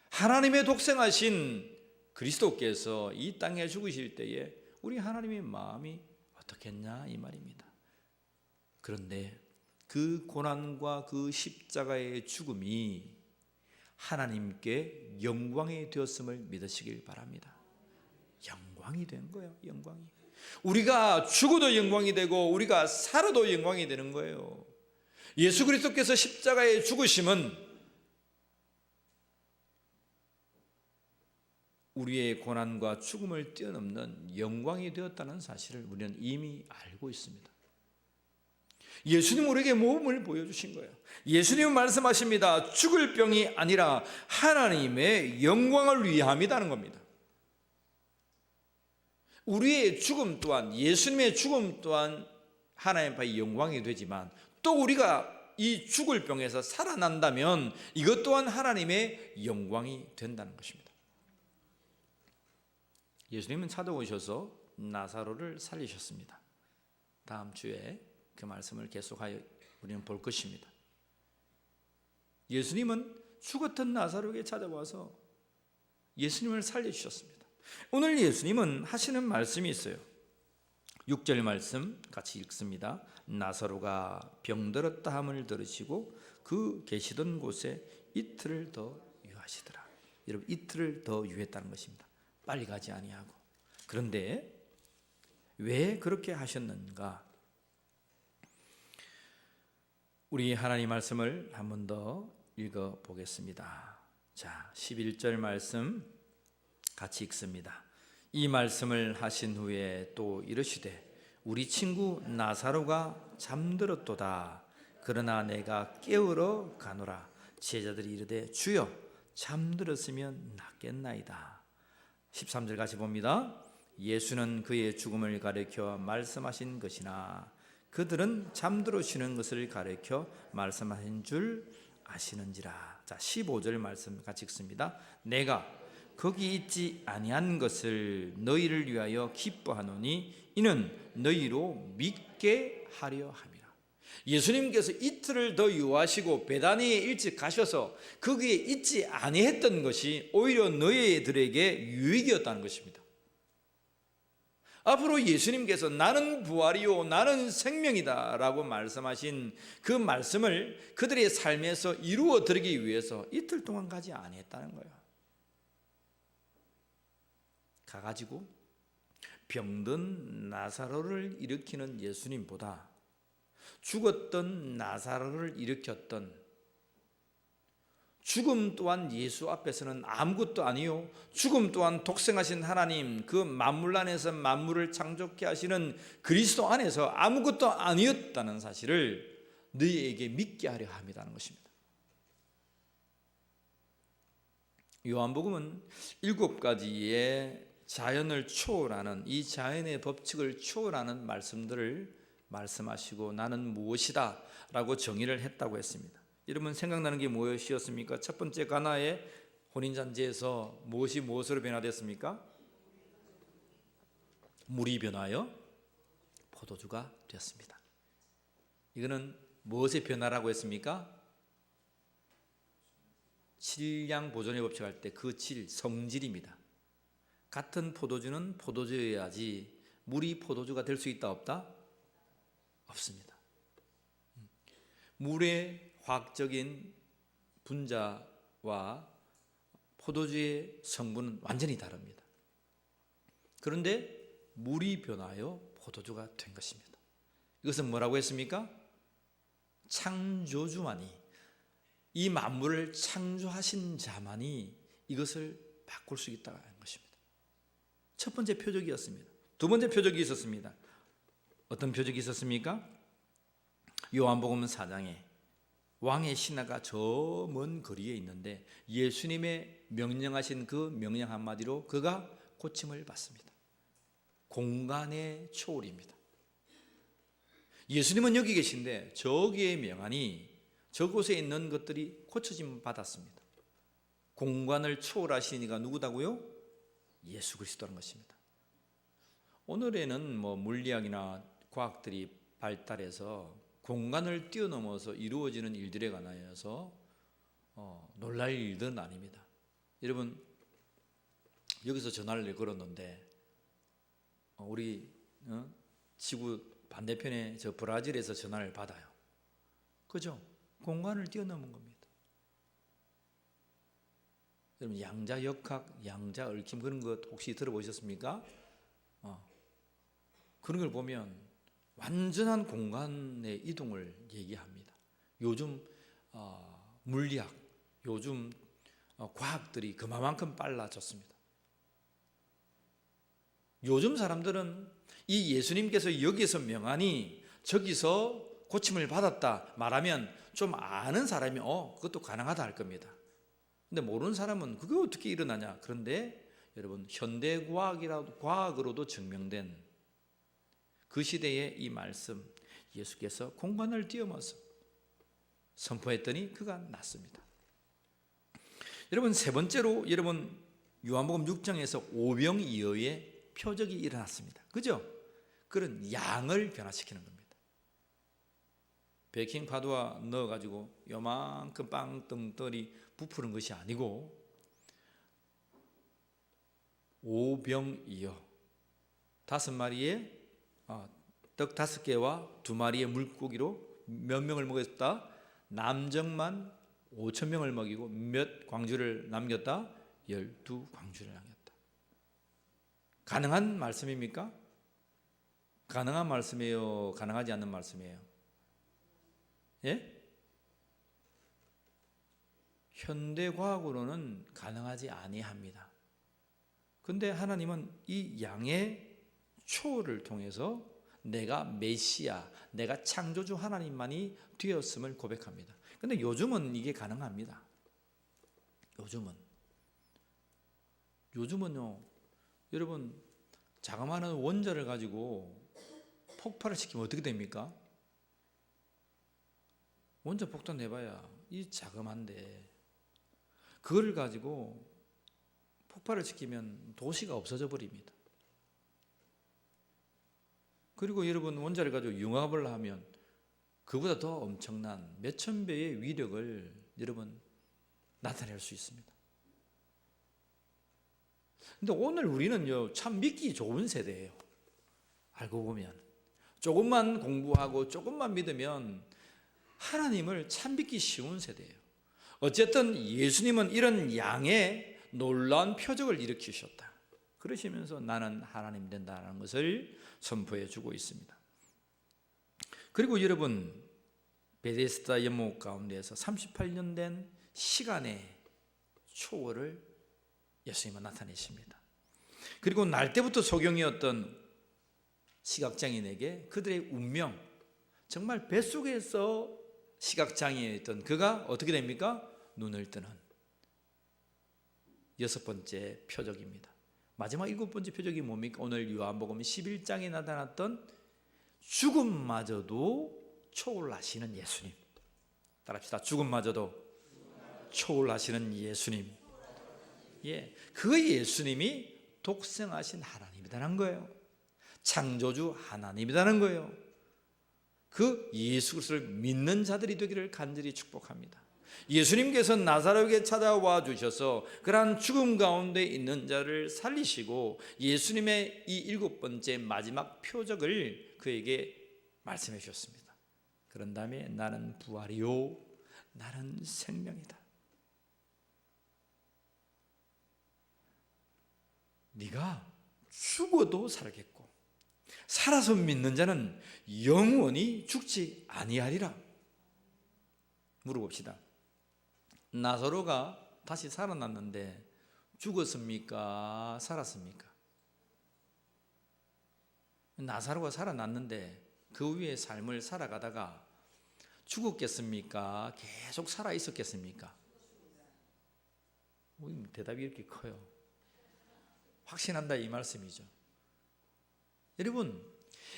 하나님의 독생하신 그리스도께서 이 땅에 죽으실 때에 우리 하나님의 마음이 어떻겠냐 이 말입니다. 그런데 그 고난과 그 십자가의 죽음이 하나님께 영광이 되었음을 믿으시길 바랍니다. 영광이 된 거예요. 영광이. 우리가 죽어도 영광이 되고 우리가 살아도 영광이 되는 거예요. 예수 그리스도께서 십자가에 죽으심은 우리의 고난과 죽음을 뛰어넘는 영광이 되었다는 사실을 우리는 이미 알고 있습니다. 예수님 우리에게 모험을 보여주신 거예요. 예수님은 말씀하십니다. 죽을 병이 아니라 하나님의 영광을 위함이라는 겁니다. 우리의 죽음 또한 예수님의 죽음 또한 하나님 앞에 영광이 되지만 또 우리가 이 죽을 병에서 살아난다면 이것 또한 하나님의 영광이 된다는 것입니다. 예수님은 찾아오셔서 나사로를 살리셨습니다. 다음 주에 그 말씀을 계속하여 우리는 볼 것입니다. 예수님은 죽었던 나사로에게 찾아와서 예수님을 살려주셨습니다. 오늘 예수님은 하시는 말씀이 있어요. 6절 말씀 같이 읽습니다. 나사로가 병들었다 함을 들으시고 그 계시던 곳에 이틀을 더 유하시더라. 여러분, 이틀을 더 유했다는 것입니다. 빨리 가지 아니하고. 그런데 왜 그렇게 하셨는가? 우리 하나님 말씀을 한 번 더 읽어 보겠습니다. 자, 11절 말씀 같이 읽습니다. 이 말씀을 하신 후에 또 이르시되 우리 친구 나사로가 잠들었도다. 그러나 내가 깨우러 가노라. 제자들이 이르되 주여 잠들었으면 낫겠나이다. 13절 같이 봅니다. 예수는 그의 죽음을 가리켜 말씀하신 것이나 그들은 잠들어 쉬는 것을 가리켜 말씀하신 줄 아시는지라. 자, 15절 말씀 같이 읽습니다. 내가 거기 있지 아니한 것을 너희를 위하여 기뻐하노니 이는 너희로 믿게 하려 함이라. 예수님께서 이틀을 더 유하시고 베다니에 일찍 가셔서 거기에 있지 아니했던 것이 오히려 너희들에게 유익이었다는 것입니다. 앞으로 예수님께서 나는 부활이요 나는 생명이다 라고 말씀하신 그 말씀을 그들의 삶에서 이루어 드리기 위해서 이틀 동안 가지 아니했다는 거예요. 가가지고 병든 나사로를 일으키는 예수님보다 죽었던 나사로를 일으켰던, 죽음 또한 예수 앞에서는 아무것도 아니요 죽음 또한 독생하신 하나님, 그 만물 안에서 만물을 창조케 하시는 그리스도 안에서 아무것도 아니었다는 사실을 너희에게 믿게 하려 함이라는 것입니다. 요한복음은 7가지의 자연을 초월하는, 이 자연의 법칙을 초월하는 말씀들을 말씀하시고 나는 무엇이다 라고 정의를 했다고 했습니다. 여러분, 생각나는 게 무엇이었습니까? 첫 번째 가나의 혼인잔치에서 무엇이 무엇으로 변화됐습니까? 물이 변하여 포도주가 되었습니다. 이거는 무엇의 변화라고 했습니까? 질량 보존의 법칙 할 때 그 질, 성질입니다. 같은 포도주는 포도주여야지 물이 포도주가 될 수 있다 없다? 없습니다. 물의 화학적인 분자와 포도주의 성분은 완전히 다릅니다. 그런데 물이 변하여 포도주가 된 것입니다. 이것은 뭐라고 했습니까? 창조주만이, 이 만물을 창조하신 자만이 이것을 바꿀 수 있다는 것입니다. 첫 번째 표적이었습니다. 두 번째 표적이 있었습니다. 어떤 표적이 있었습니까? 요한복음 4장에 왕의 신하가 저 먼 거리에 있는데 예수님의 명령하신 그 명령 한마디로 그가 고침을 받습니다. 공간의 초월입니다. 예수님은 여기 계신데 저기의 명하니 저곳에 있는 것들이 고쳐짐 받았습니다. 공간을 초월하신 이가 누구다고요? 예수 그리스도라는 것입니다. 오늘에는 물리학이나 과학들이 발달해서 공간을 뛰어넘어서 이루어지는 일들에 관하여서 놀랄 일들은 아닙니다. 여러분, 여기서 전화를 걸었는데 우리 지구 반대편에 저 브라질에서 전화를 받아요. 그죠? 공간을 뛰어넘은 겁니다. 여러분, 양자역학, 양자얽힘 그런 것 혹시 들어보셨습니까? 그런 걸 보면 완전한 공간의 이동을 얘기합니다. 요즘 물리학, 요즘 과학들이 그만큼 빨라졌습니다. 요즘 사람들은 이 예수님께서 여기서 명하니 저기서 고침을 받았다 말하면 좀 아는 사람이 그것도 가능하다 할 겁니다. 근데 모르는 사람은 그게 어떻게 일어나냐. 그런데 여러분, 과학으로도 증명된 그 시대의 이 말씀, 예수께서 공간을 뛰어넘어서 선포했더니 그가 낫습니다. 여러분, 세 번째로 여러분 요한복음 6장에서 오병이어의 표적이 일어났습니다. 그죠? 그런 양을 변화시키는 겁니다. 베이킹 파우더 넣어가지고 요만큼 빵 덩어리 부푸는 것이 아니고 5병이요 5마리의 떡 5개와 2마리의 물고기로 몇 명을 먹였다? 남정만 5,000명을 먹이고 몇 광주를 남겼다? 12광주를 남겼다. 가능한 말씀입니까? 가능한 말씀이에요? 가능하지 않는 말씀이에요? 예? 현대과학으로는 가능하지 아니합니다. 근데 하나님은 이 양의 초를 통해서 내가 메시아, 내가 창조주 하나님만이 되었음을 고백합니다. 근데 요즘은 이게 가능합니다. 요즘은요 여러분 자그마한 원자를 가지고 폭발을 시키면 어떻게 됩니까? 원자 폭탄 내봐야 이 자그만데 그걸 가지고 폭발을 시키면 도시가 없어져 버립니다. 그리고 여러분 원자를 가지고 융합을 하면 그보다 더 엄청난 몇천 배의 위력을 여러분 나타낼 수 있습니다. 근데 오늘 우리는요 참 믿기 좋은 세대예요. 알고 보면 조금만 공부하고 조금만 믿으면 하나님을 참 믿기 쉬운 세대예요. 어쨌든 예수님은 이런 양의 놀라운 표적을 일으키셨다. 그러시면서 나는 하나님 된다는 것을 선포해 주고 있습니다. 그리고 여러분 베데스다 연못 가운데에서 38년 된 시간의 초월을 예수님은 나타내십니다. 그리고 날 때부터 소경이었던 시각장애인에게 그들의 운명, 정말 뱃속에서 시각장애였던 그가 어떻게 됩니까? 눈을 뜨는 6번째 표적입니다. 마지막 7번째 표적이 뭡니까? 오늘 요한복음 11장에 나타났던 죽음마저도 초월하시는 예수님. 따라합시다. 죽음마저도 초월하시는 예수님. 예, 그 예수님이 독생하신 하나님이라는 거예요. 창조주 하나님이라는 거예요. 그 예수 그리스도를 믿는 자들이 되기를 간절히 축복합니다. 예수님께서 나사로에게 찾아와 주셔서 그러한 죽음 가운데 있는 자를 살리시고 예수님의 이 7번째 마지막 표적을 그에게 말씀해 주셨습니다. 그런 다음에 나는 부활이요 나는 생명이다. 네가 죽어도 살겠고 살아서 믿는 자는 영원히 죽지 아니하리라. 물어봅시다. 나사로가 다시 살아났는데 죽었습니까? 살았습니까? 나사로가 살아났는데 그 위에 삶을 살아가다가 죽었겠습니까? 계속 살아 있었겠습니까? 대답이 이렇게 커요. 확신한다 이 말씀이죠. 여러분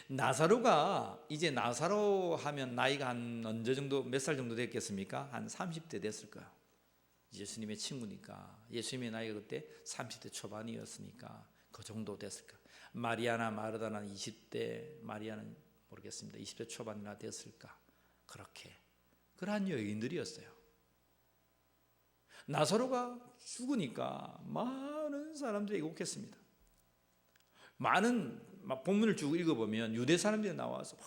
나사로가 이제 나사로 하면 나이가 한 언제 정도 몇 살 정도 됐겠습니까? 한 30대 됐을 거예요. 예수님의 친구니까 예수님의 나이가 그때 30대 초반이었으니까 그 정도 됐을 거예요. 마리아나 마르다는 20대, 마리아는 모르겠습니다. 20대 초반이나 됐을까? 그렇게 그러한 여인들이었어요. 나사로가 죽으니까 많은 사람들이 애곡했습니다. 많은 본문을 쭉 읽어보면 유대 사람들이 나와서 막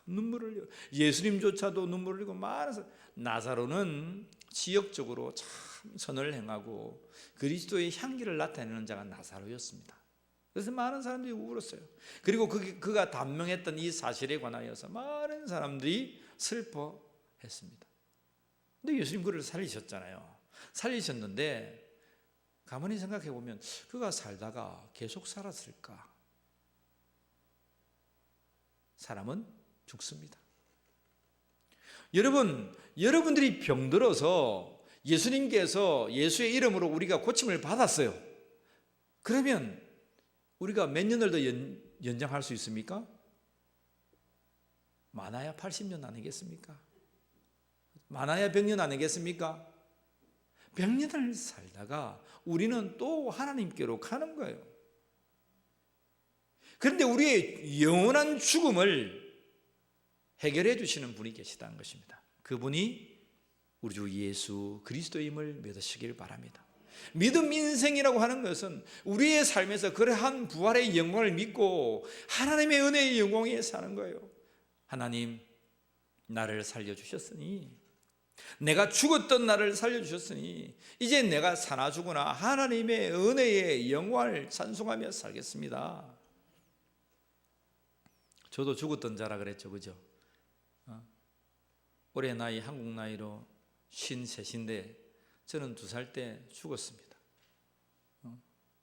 눈물을 흘려 예수님조차도 눈물을 흘리고 많은 사람. 나사로는 지역적으로 참 선을 행하고 그리스도의 향기를 나타내는 자가 나사로였습니다. 그래서 많은 사람들이 울었어요. 그리고 그가 단명했던 이 사실에 관하여서 많은 사람들이 슬퍼했습니다. 근데 예수님 그를 살리셨잖아요. 살리셨는데 가만히 생각해 보면 그가 살다가 계속 살았을까? 사람은 죽습니다. 여러분들이 병들어서 예수님께서 예수의 이름으로 우리가 고침을 받았어요. 그러면 우리가 몇 년을 더 연장할 수 있습니까? 많아야 80년 아니겠습니까? 많아야 100년 아니겠습니까? 100년을 살다가 우리는 또 하나님께로 가는 거예요. 그런데 우리의 영원한 죽음을 해결해 주시는 분이 계시다는 것입니다. 그분이 우리 주 예수 그리스도임을 믿으시길 바랍니다. 믿음 인생이라고 하는 것은 우리의 삶에서 그러한 부활의 영광을 믿고 하나님의 은혜의 영광에 사는 거예요. 하나님, 나를 살려주셨으니, 내가 죽었던 나를 살려주셨으니 이제 내가 사나 죽으나 하나님의 은혜의 영광을 찬송하며 살겠습니다. 저도 죽었던 자라 그랬죠, 그죠? 올해 나이, 한국 나이로 53인데 저는 2살 때 죽었습니다.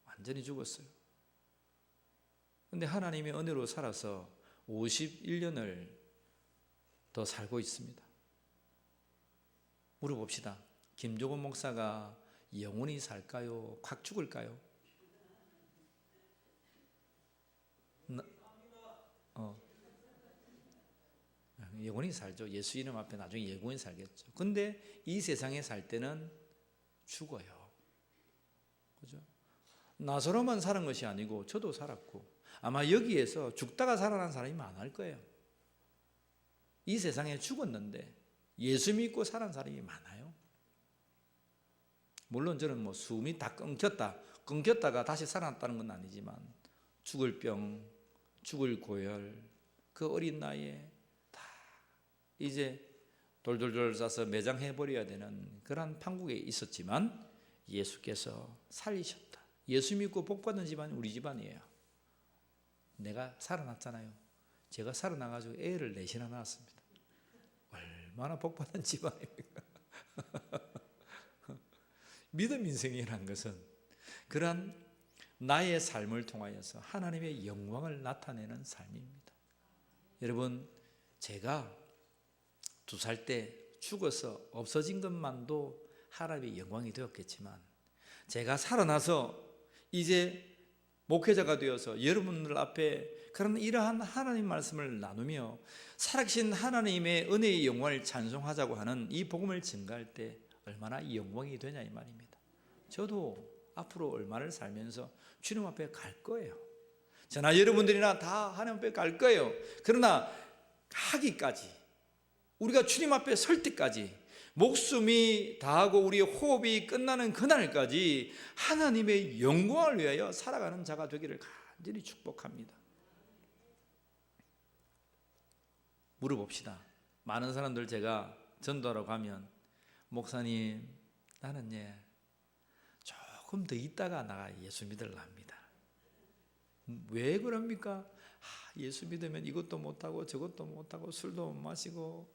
완전히 죽었어요. 그런데 하나님의 은혜로 살아서 51년을 더 살고 있습니다. 물어봅시다. 김종원 목사가 영원히 살까요? 확 죽을까요? 영원히 살죠. 예수 이름 앞에 나중에 영원히 살겠죠. 근데 이 세상에 살 때는 죽어요. 그죠? 나사로만 사는 것이 아니고 저도 살았고 아마 여기에서 죽다가 살아난 사람이 많을 거예요. 이 세상에 죽었는데 예수 믿고 살아난 사람이 많아요. 물론 저는 뭐 숨이 다 끊겼다가 다시 살아났다는 건 아니지만 죽을 병, 죽을 고열, 그 어린 나이에 다 이제 돌돌돌 싸서 매장해버려야 되는 그런 판국에 있었지만 예수께서 살리셨다. 예수 믿고 복받은 집안이 우리 집안이에요. 내가 살아났잖아요. 제가 살아나가지고 애를 넷이나 낳았습니다. 얼마나 복받은 집안입니까? 믿음 인생이라는 것은 그러한 나의 삶을 통하여서 하나님의 영광을 나타내는 삶입니다. 여러분, 제가 2살 때 죽어서 없어진 것만도 하나님의 영광이 되었겠지만 제가 살아나서 이제 목회자가 되어서 여러분들 앞에 그런 이러한 하나님 말씀을 나누며 살아계신 하나님의 은혜의 영광을 찬송하자고 하는 이 복음을 증가할 때 얼마나 영광이 되냐 이 말입니다. 저도 앞으로 얼마를 살면서 주님 앞에 갈 거예요. 저나 여러분들이나 다 하나님 앞에 갈 거예요. 그러나 하기까지 우리가 주님 앞에 설 때까지 목숨이 다하고 우리의 호흡이 끝나는 그날까지 하나님의 영광을 위하여 살아가는 자가 되기를 간절히 축복합니다. 물어봅시다. 많은 사람들 제가 전도하러 가면 목사님, 나는 조금 더 있다가 나가 예수 믿으려고 합니다. 왜 그럽니까? 예수 믿으면 이것도 못하고 저것도 못하고 술도 못 마시고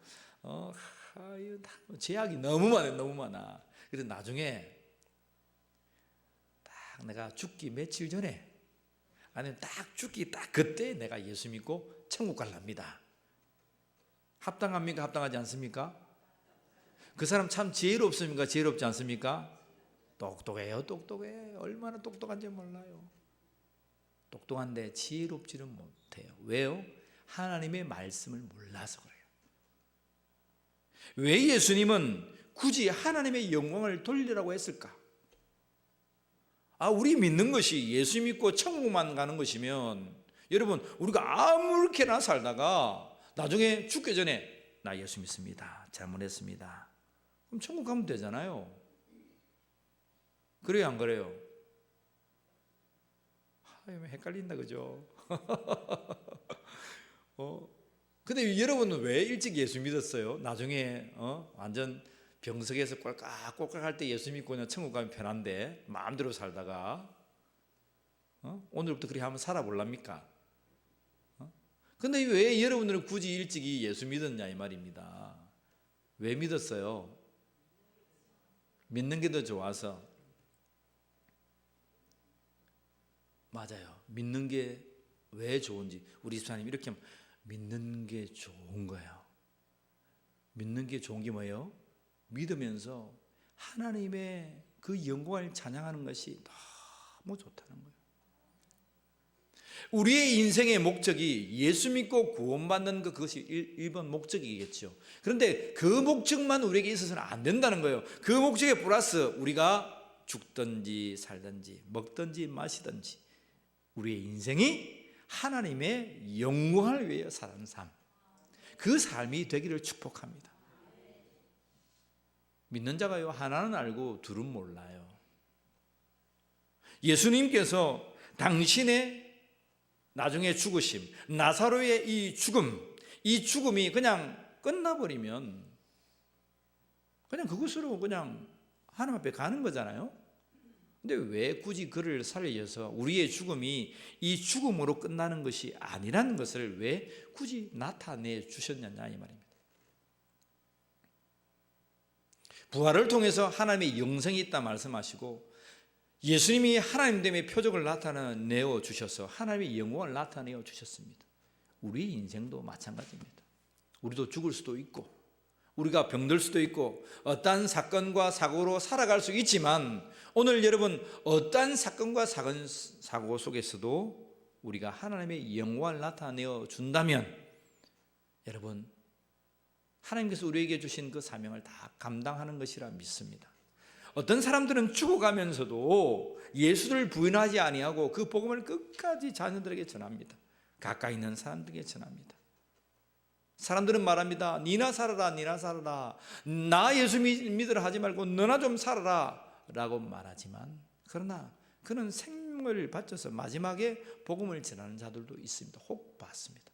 제약이 너무 많아. 그래서 나중에 딱 내가 죽기 며칠 전에 아니면 딱 죽기 딱 그때 내가 예수 믿고 천국 갈랍니다. 합당합니까? 합당하지 않습니까? 그 사람 참 지혜롭습니까? 지혜롭지 않습니까? 똑똑해요. 얼마나 똑똑한지 몰라요. 똑똑한데 지혜롭지는 못해요. 왜요? 하나님의 말씀을 몰라서 그래요. 왜 예수님은 굳이 하나님의 영광을 돌리라고 했을까? 우리 믿는 것이 예수 믿고 천국만 가는 것이면 여러분, 우리가 아무렇게나 살다가 나중에 죽기 전에 나 예수 믿습니다. 잘못했습니다. 그럼 천국 가면 되잖아요. 그래요, 안 그래요? 헷갈린다, 그죠? 근데 여러분은 왜 일찍 예수 믿었어요? 나중에 완전 병석에서 꼴깍꼴깍 할 때 예수 믿고 그냥 천국 가면 편한데 마음대로 살다가 오늘부터 그렇게 한번 살아볼랍니까? 근데 왜 여러분들은 굳이 일찍이 예수 믿었냐 이 말입니다. 왜 믿었어요? 믿는 게 더 좋아서. 맞아요. 믿는 게 왜 좋은지 우리 집사님 이렇게 하면 믿는 게 좋은 거예요. 믿는 게 좋은 게 뭐예요? 믿으면서 하나님의 그 영광을 찬양하는 것이 너무 좋다는 거예요. 우리의 인생의 목적이 예수 믿고 구원받는 것, 그것이 1번 목적이겠죠. 그런데 그 목적만 우리에게 있어서는 안 된다는 거예요. 그 목적에 플러스 우리가 죽든지 살든지 먹든지 마시든지 우리의 인생이 하나님의 영광을 위하여 사는 삶, 그 삶이 되기를 축복합니다. 믿는 자가요, 하나는 알고 둘은 몰라요. 예수님께서 당신의 나중에 죽으심, 나사로의 이 죽음이 그냥 끝나버리면 그냥 그것으로 그냥 하나님 앞에 가는 거잖아요. 근데 왜 굳이 그를 살려서 우리의 죽음이 이 죽음으로 끝나는 것이 아니라는 것을 왜 굳이 나타내 주셨느냐 이 말입니다. 부활을 통해서 하나님의 영생이 있다 말씀하시고 예수님이 하나님됨의 표적을 나타내어 주셔서 하나님의 영광을 나타내어 주셨습니다. 우리 인생도 마찬가지입니다. 우리도 죽을 수도 있고 우리가 병들 수도 있고 어떠한 사건과 사고로 살아갈 수 있지만 오늘 여러분 어떠한 사건과 사고 속에서도 우리가 하나님의 영광을 나타내어 준다면 여러분 하나님께서 우리에게 주신 그 사명을 다 감당하는 것이라 믿습니다. 어떤 사람들은 죽어가면서도 예수를 부인하지 아니하고 그 복음을 끝까지 자녀들에게 전합니다. 가까이 있는 사람들에게 전합니다. 사람들은 말합니다. 니나 살아라 니나 살아라, 나 예수 믿으라 하지 말고 너나 좀 살아라 라고 말하지만 그러나 그는 생명을 바쳐서 마지막에 복음을 전하는 자들도 있습니다. 혹 봤습니다.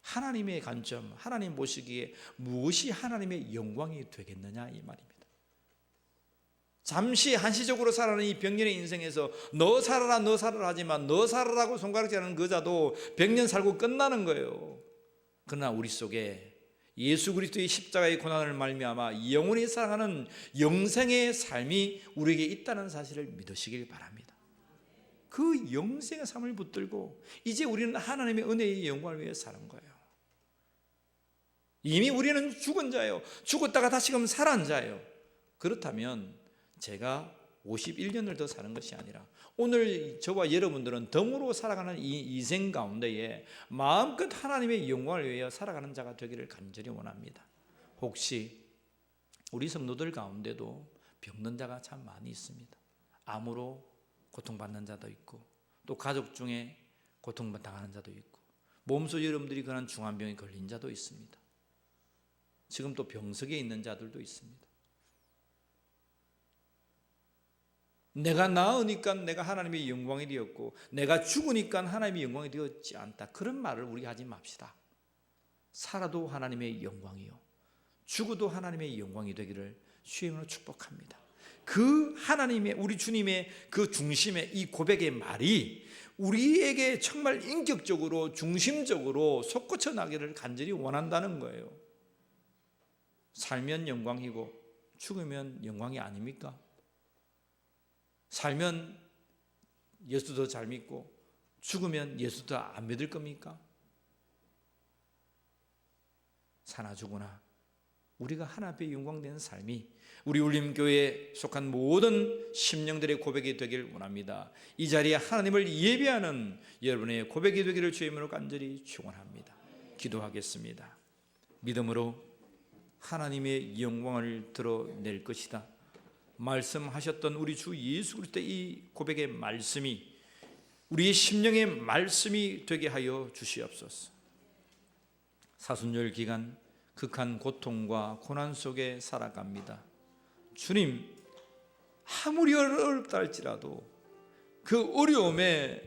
하나님의 관점, 하나님 보시기에 무엇이 하나님의 영광이 되겠느냐 이 말입니다. 잠시 한시적으로 살아가는 이 병년의 인생에서 너 살아라 너 살아라 하지만 너 살아라고 손가락질하는 그 자도 병년 살고 끝나는 거예요. 그러나 우리 속에 예수 그리스도의 십자가의 고난을 말미암아 영원히 살아가는 영생의 삶이 우리에게 있다는 사실을 믿으시길 바랍니다. 그 영생의 삶을 붙들고 이제 우리는 하나님의 은혜의 영광을 위해 사는 거예요. 이미 우리는 죽은 자예요. 죽었다가 다시금 살아난 자예요. 그렇다면 제가 51년을 더 사는 것이 아니라 오늘 저와 여러분들은 덤으로 살아가는 이 인생 가운데에 마음껏 하나님의 영광을 위하여 살아가는 자가 되기를 간절히 원합니다. 혹시 우리 성도들 가운데도 병든 자가 참 많이 있습니다. 암으로 고통받는 자도 있고 또 가족 중에 고통당하는 자도 있고 몸소 여러분들이 그런 중환병에 걸린 자도 있습니다. 지금 또 병석에 있는 자들도 있습니다. 내가 나으니까 내가 하나님의 영광이 되었고 내가 죽으니까 하나님의 영광이 되었지 않다, 그런 말을 우리 하지 맙시다. 살아도 하나님의 영광이요 죽어도 하나님의 영광이 되기를 주님으로 축복합니다. 그 하나님의 우리 주님의 그 중심의 이 고백의 말이 우리에게 정말 인격적으로 중심적으로 솟구쳐 나기를 간절히 원한다는 거예요. 살면 영광이고 죽으면 영광이 아닙니까? 살면 예수 더 잘 믿고 죽으면 예수 더 안 믿을 겁니까? 사나 죽으나 우리가 하나님 앞에 영광되는 삶이 우리 울림교회에 속한 모든 심령들의 고백이 되길 원합니다. 이 자리에 하나님을 예배하는 여러분의 고백이 되기를 주의 이름으로 간절히 축원합니다. 기도하겠습니다. 믿음으로 하나님의 영광을 드러낼 것이다 말씀하셨던 우리 주 예수 그리스도의 이 고백의 말씀이 우리의 심령의 말씀이 되게 하여 주시옵소서. 사순절 기간 극한 고통과 고난 속에 살아갑니다. 주님, 아무리 어렵다 할지라도 그 어려움에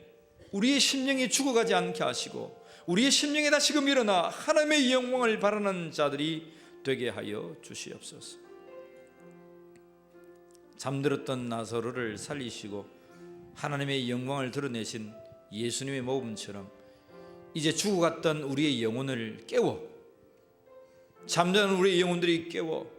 우리의 심령이 죽어가지 않게 하시고 우리의 심령에 다시금 일어나 하나님의 영광을 바라는 자들이 되게 하여 주시옵소서. 잠들었던 나사로를 살리시고 하나님의 영광을 드러내신 예수님의 모범처럼 이제 죽어갔던 우리의 영혼을 깨워, 잠자는 우리의 영혼들이 깨워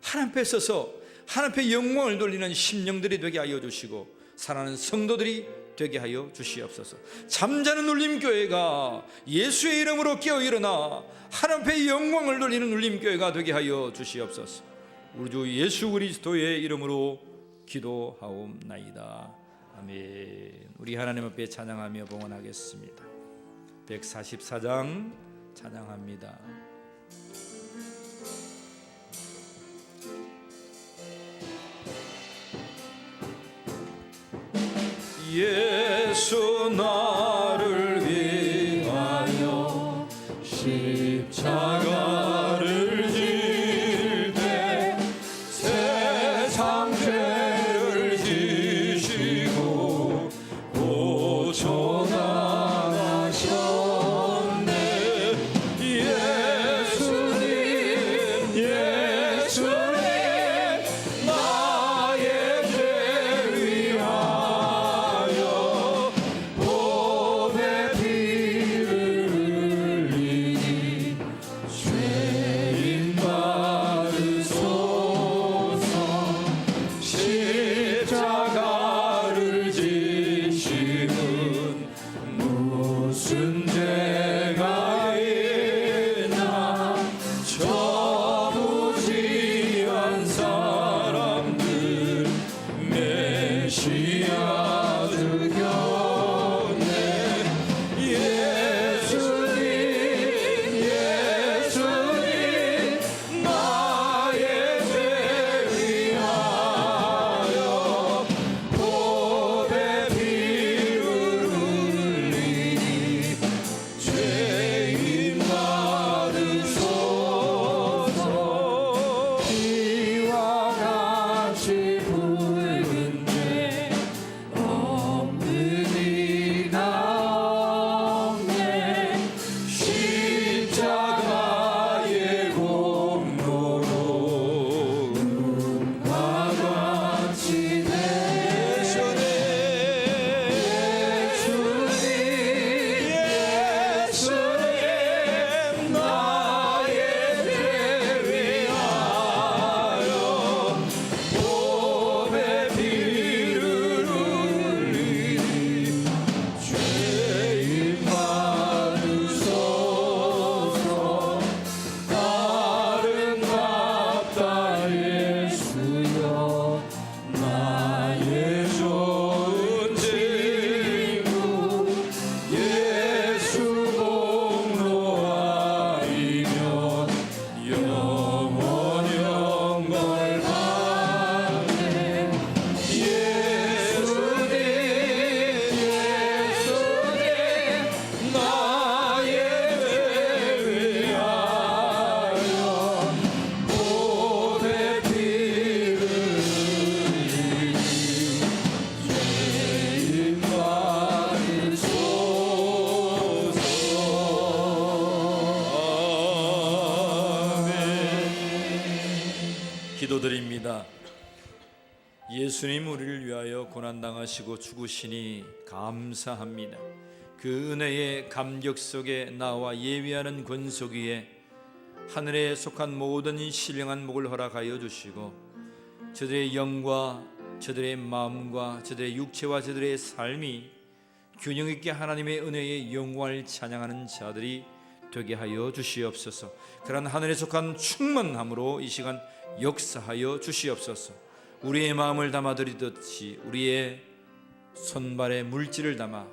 하나님 앞에 서서 하나님 앞에 영광을 돌리는 심령들이 되게 하여 주시고 살아가는 성도들이 되게 하여 주시옵소서. 잠자는 울림교회가 예수의 이름으로 깨어 일어나 하나님 앞에 영광을 돌리는 울림교회가 되게 하여 주시옵소서. 우리 주 예수 그리스도의 이름으로 기도하옵나이다. 아멘. 우리 하나님 앞에 찬양하며 봉헌하겠습니다. 144장 찬양합니다. 예수 나를 위하여 십자가를 질 때 세상 죄를 지 기도드립니다. 예수님 우리를 위하여 고난당하시고 죽으시니 감사합니다. 그 은혜의 감격 속에 나와 예비하는 권속 위에 하늘에 속한 모든 신령한 목을 허락하여 주시고 저들의 영과 저들의 마음과 저들의 육체와 저들의 삶이 균형 있게 하나님의 은혜의 영광을 찬양하는 자들이 되게 하여 주시옵소서. 그러한 하늘에 속한 충만함으로 이 시간 역사하여 주시옵소서. 우리의 마음을 담아드리듯이 우리의 손발에 물질을 담아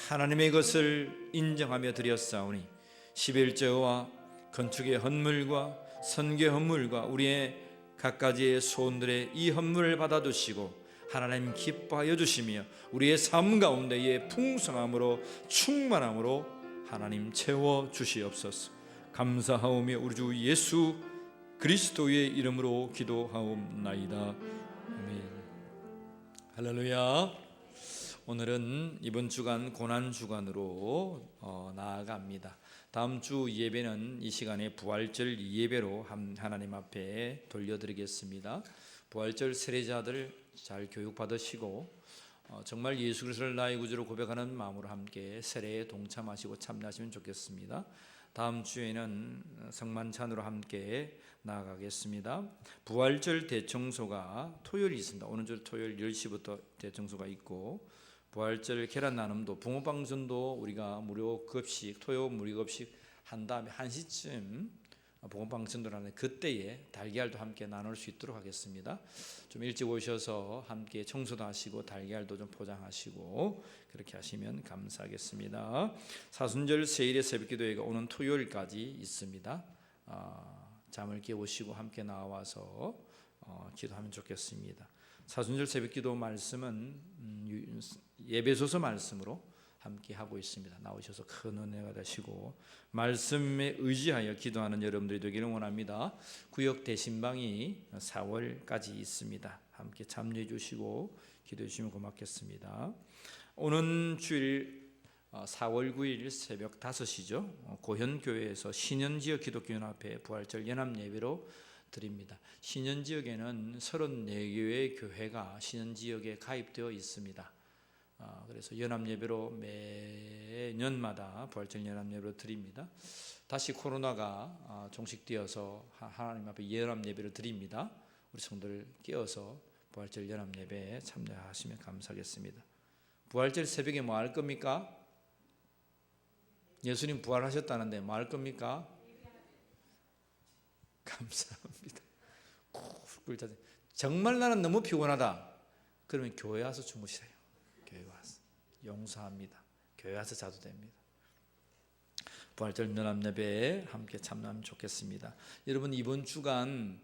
하나님의 것을 인정하며 드렸사오니 11조와 건축의 헌물과 선교 헌물과 우리의 갖가지의 소원들의 이 헌물을 받아두시고 하나님 기뻐하여 주시며 우리의 삶 가운데의 풍성함으로 충만함으로 하나님 채워 주시옵소서. 감사하오며 우리 주 예수 그리스도의 이름으로 기도하옵나이다. 아멘. 할렐루야. 오늘은 이번 주간 고난 주간으로 나아갑니다. 다음 주 예배는 이 시간에 부활절 예배로 하나님 앞에 돌려드리겠습니다. 부활절 세례자들 잘 교육받으시고 정말 예수 그리스도를 나의 구주로 고백하는 마음으로 함께 세례에 동참하시고 참여하시면 좋겠습니다. 다음 주에는 성만찬으로 함께 나아가겠습니다. 부활절 대청소가 토요일이 있습니다. 오늘 토요일 10시부터 대청소가 있고 부활절 계란 나눔도 붕어빵전도 우리가 무료 급식 토요 무료 급식 한 다음에 1시쯤 붕어빵전도를 하는 그때에 달걀도 함께 나눌 수 있도록 하겠습니다. 좀 일찍 오셔서 함께 청소도 하시고 달걀도 좀 포장하시고 그렇게 하시면 감사하겠습니다. 사순절 세일의 새벽기도회가 오는 토요일까지 있습니다. 잠을 깨우시고 함께 나와서 기도하면 좋겠습니다. 사순절 새벽기도 말씀은 예배소서 말씀으로 함께 하고 있습니다. 나오셔서 큰 은혜가 되시고 말씀에 의지하여 기도하는 여러분들이 되기를 원합니다. 구역 대신방이 4월까지 있습니다. 함께 참여해 주시고 기도해 주시면 고맙겠습니다. 오는 주일 4월 9일 새벽 5시죠. 고현교회에서 신현지역 기독교연합회 부활절 연합예배로 드립니다. 신현지역에는 34개의 교회가 신현지역에 가입되어 있습니다. 그래서 연합예배로 매년마다 부활절 연합예배로 드립니다. 다시 코로나가 종식되어서 하나님 앞에 연합예배를 드립니다. 우리 성도들 깨어서 부활절 연합예배에 참여하시면 감사하겠습니다. 부활절 새벽에 뭐 할 겁니까? 예수님 부활하셨다는데 뭐 할 겁니까? 감사합니다. 정말 나는 너무 피곤하다. 그러면 교회 와서 주무시래요. 교회 와서 용서합니다. 교회 와서 자도 됩니다. 부활절 연합예배에 함께 참여하면 좋겠습니다. 여러분 이번 주간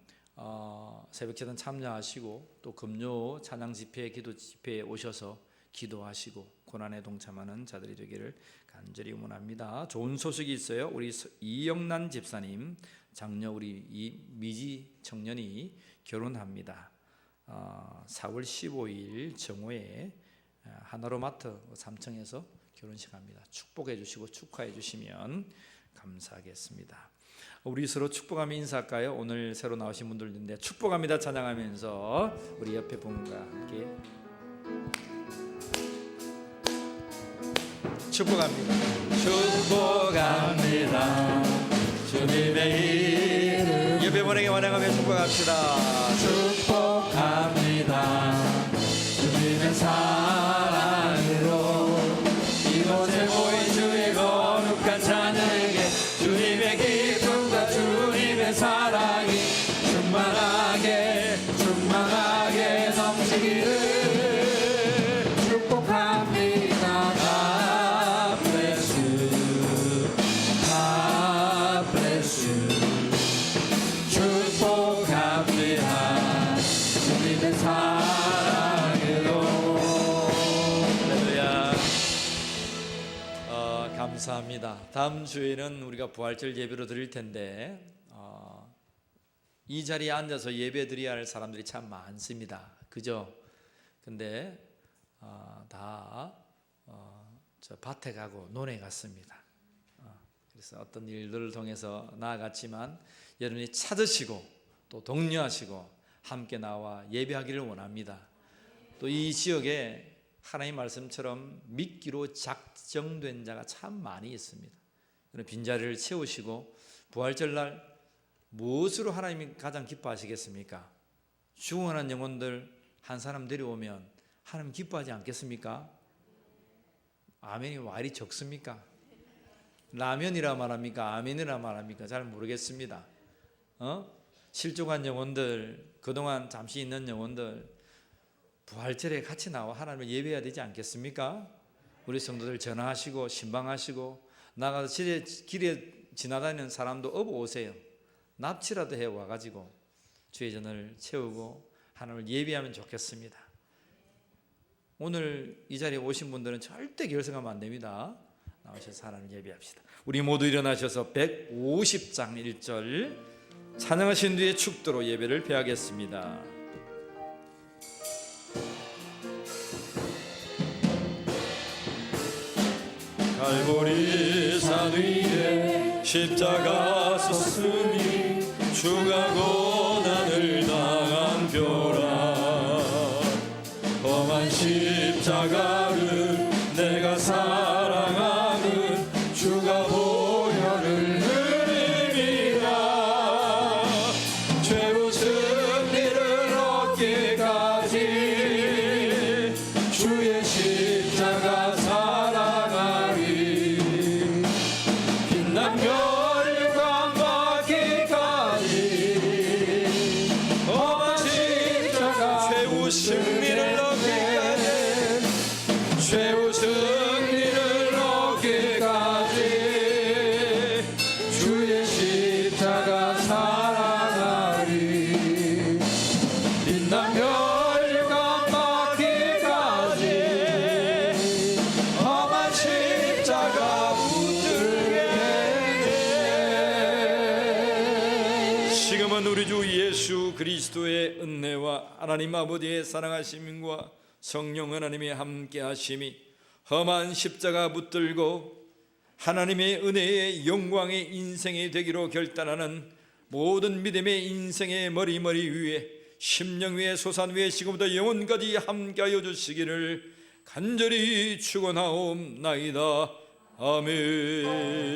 새벽제단 참여하시고 또 금요 찬양 집회, 기도 집회에 오셔서 기도하시고 고난에 동참하는 자들이 되기를 간절히 응원합니다. 좋은 소식이 있어요. 우리 이영란 집사님 장녀 우리 이미지 청년이 결혼합니다. 4월 15일 정오에 하나로마트 3층에서 결혼식 합니다. 축복해 주시고 축하해 주시면 감사하겠습니다. 우리 서로 축복하며 인사할까요? 오늘 새로 나오신 분들인데 축복합니다 찬양하면서 우리 옆에 분과 함께 축복합니다. 축복합니다. 주님의 이름 옆에 분에게 환영하며 축복합시다. 축복합니다. 주님의 사랑으로 이곳에 모인 주의 거룩한 자녀에게 주님의 기쁨과 주님의 사랑이 충만하게 넘치기를 축복합니다. God bless you. God bless you. 축복합니다. 주님의 사랑으로. 할렐루야. 감사합니다. 다음 주에는 우리가 부활절 예배로 드릴 텐데 이 자리에 앉아서 예배 드려야 할 사람들이 참 많습니다. 그죠? 근데 다 저 밭에 가고 논에 갔습니다. 그래서 어떤 일들을 통해서 나아갔지만 여러분이 찾으시고 또 독려하시고 함께 나와 예배하기를 원합니다. 또 이 지역에 하나님 말씀처럼 믿기로 작정된 자가 참 많이 있습니다. 빈자리를 채우시고 부활절날 무엇으로 하나님이 가장 기뻐하시겠습니까? 죽어가는 영혼들 한 사람 데려오면 하나님 기뻐하지 않겠습니까? 아멘이 왜 이리 적습니까? 라면이라 말합니까? 아멘이라 말합니까? 잘 모르겠습니다. 실족한 영혼들, 그동안 잠시 있는 영혼들 부활절에 같이 나와 하나님을 예배해야 되지 않겠습니까? 우리 성도들 전화하시고 신방하시고 나가서 길에 지나다니는 사람도 업어 오세요. 납치라도 해 와가지고 주의 전을 채우고 하나님을 예배하면 좋겠습니다. 오늘 이 자리에 오신 분들은 절대 결석하면 안 됩니다. 나오셔서 하나님을 예배합시다. 우리 모두 일어나셔서 150장 1절 찬양하신 뒤에 축도로 예배를 배하겠습니다. 갈보리 산 위에 십자가 섰으니 주가 고난을 당한 벼라. 험한 십자가를 내가 사랑하는 주가 보혈을 흘립니다. 죄로 승리를 얻기까지 주의 십자가 사랑하리. 빛난 멸관 받기까지 험한 십자가 최후 승리를 얻기까지 최후 승리를 얻기까지 주의 십자가 사랑하리. 빛난 멸관 받기까지 험한 십자가 붙들게. 지금은 우리 주 예수 그리스도의 은혜와 하나님 아버지의 사랑하심과 성령 하나님의 함께하심이 험한 십자가 붙들고 하나님의 은혜의 영광의 인생이 되기로 결단하는 모든 믿음의 인생의 머리 위에 심령 위에 소산 위에 지금부터 영원까지 함께하여 주시기를 간절히 축원하옵나이다. 아멘.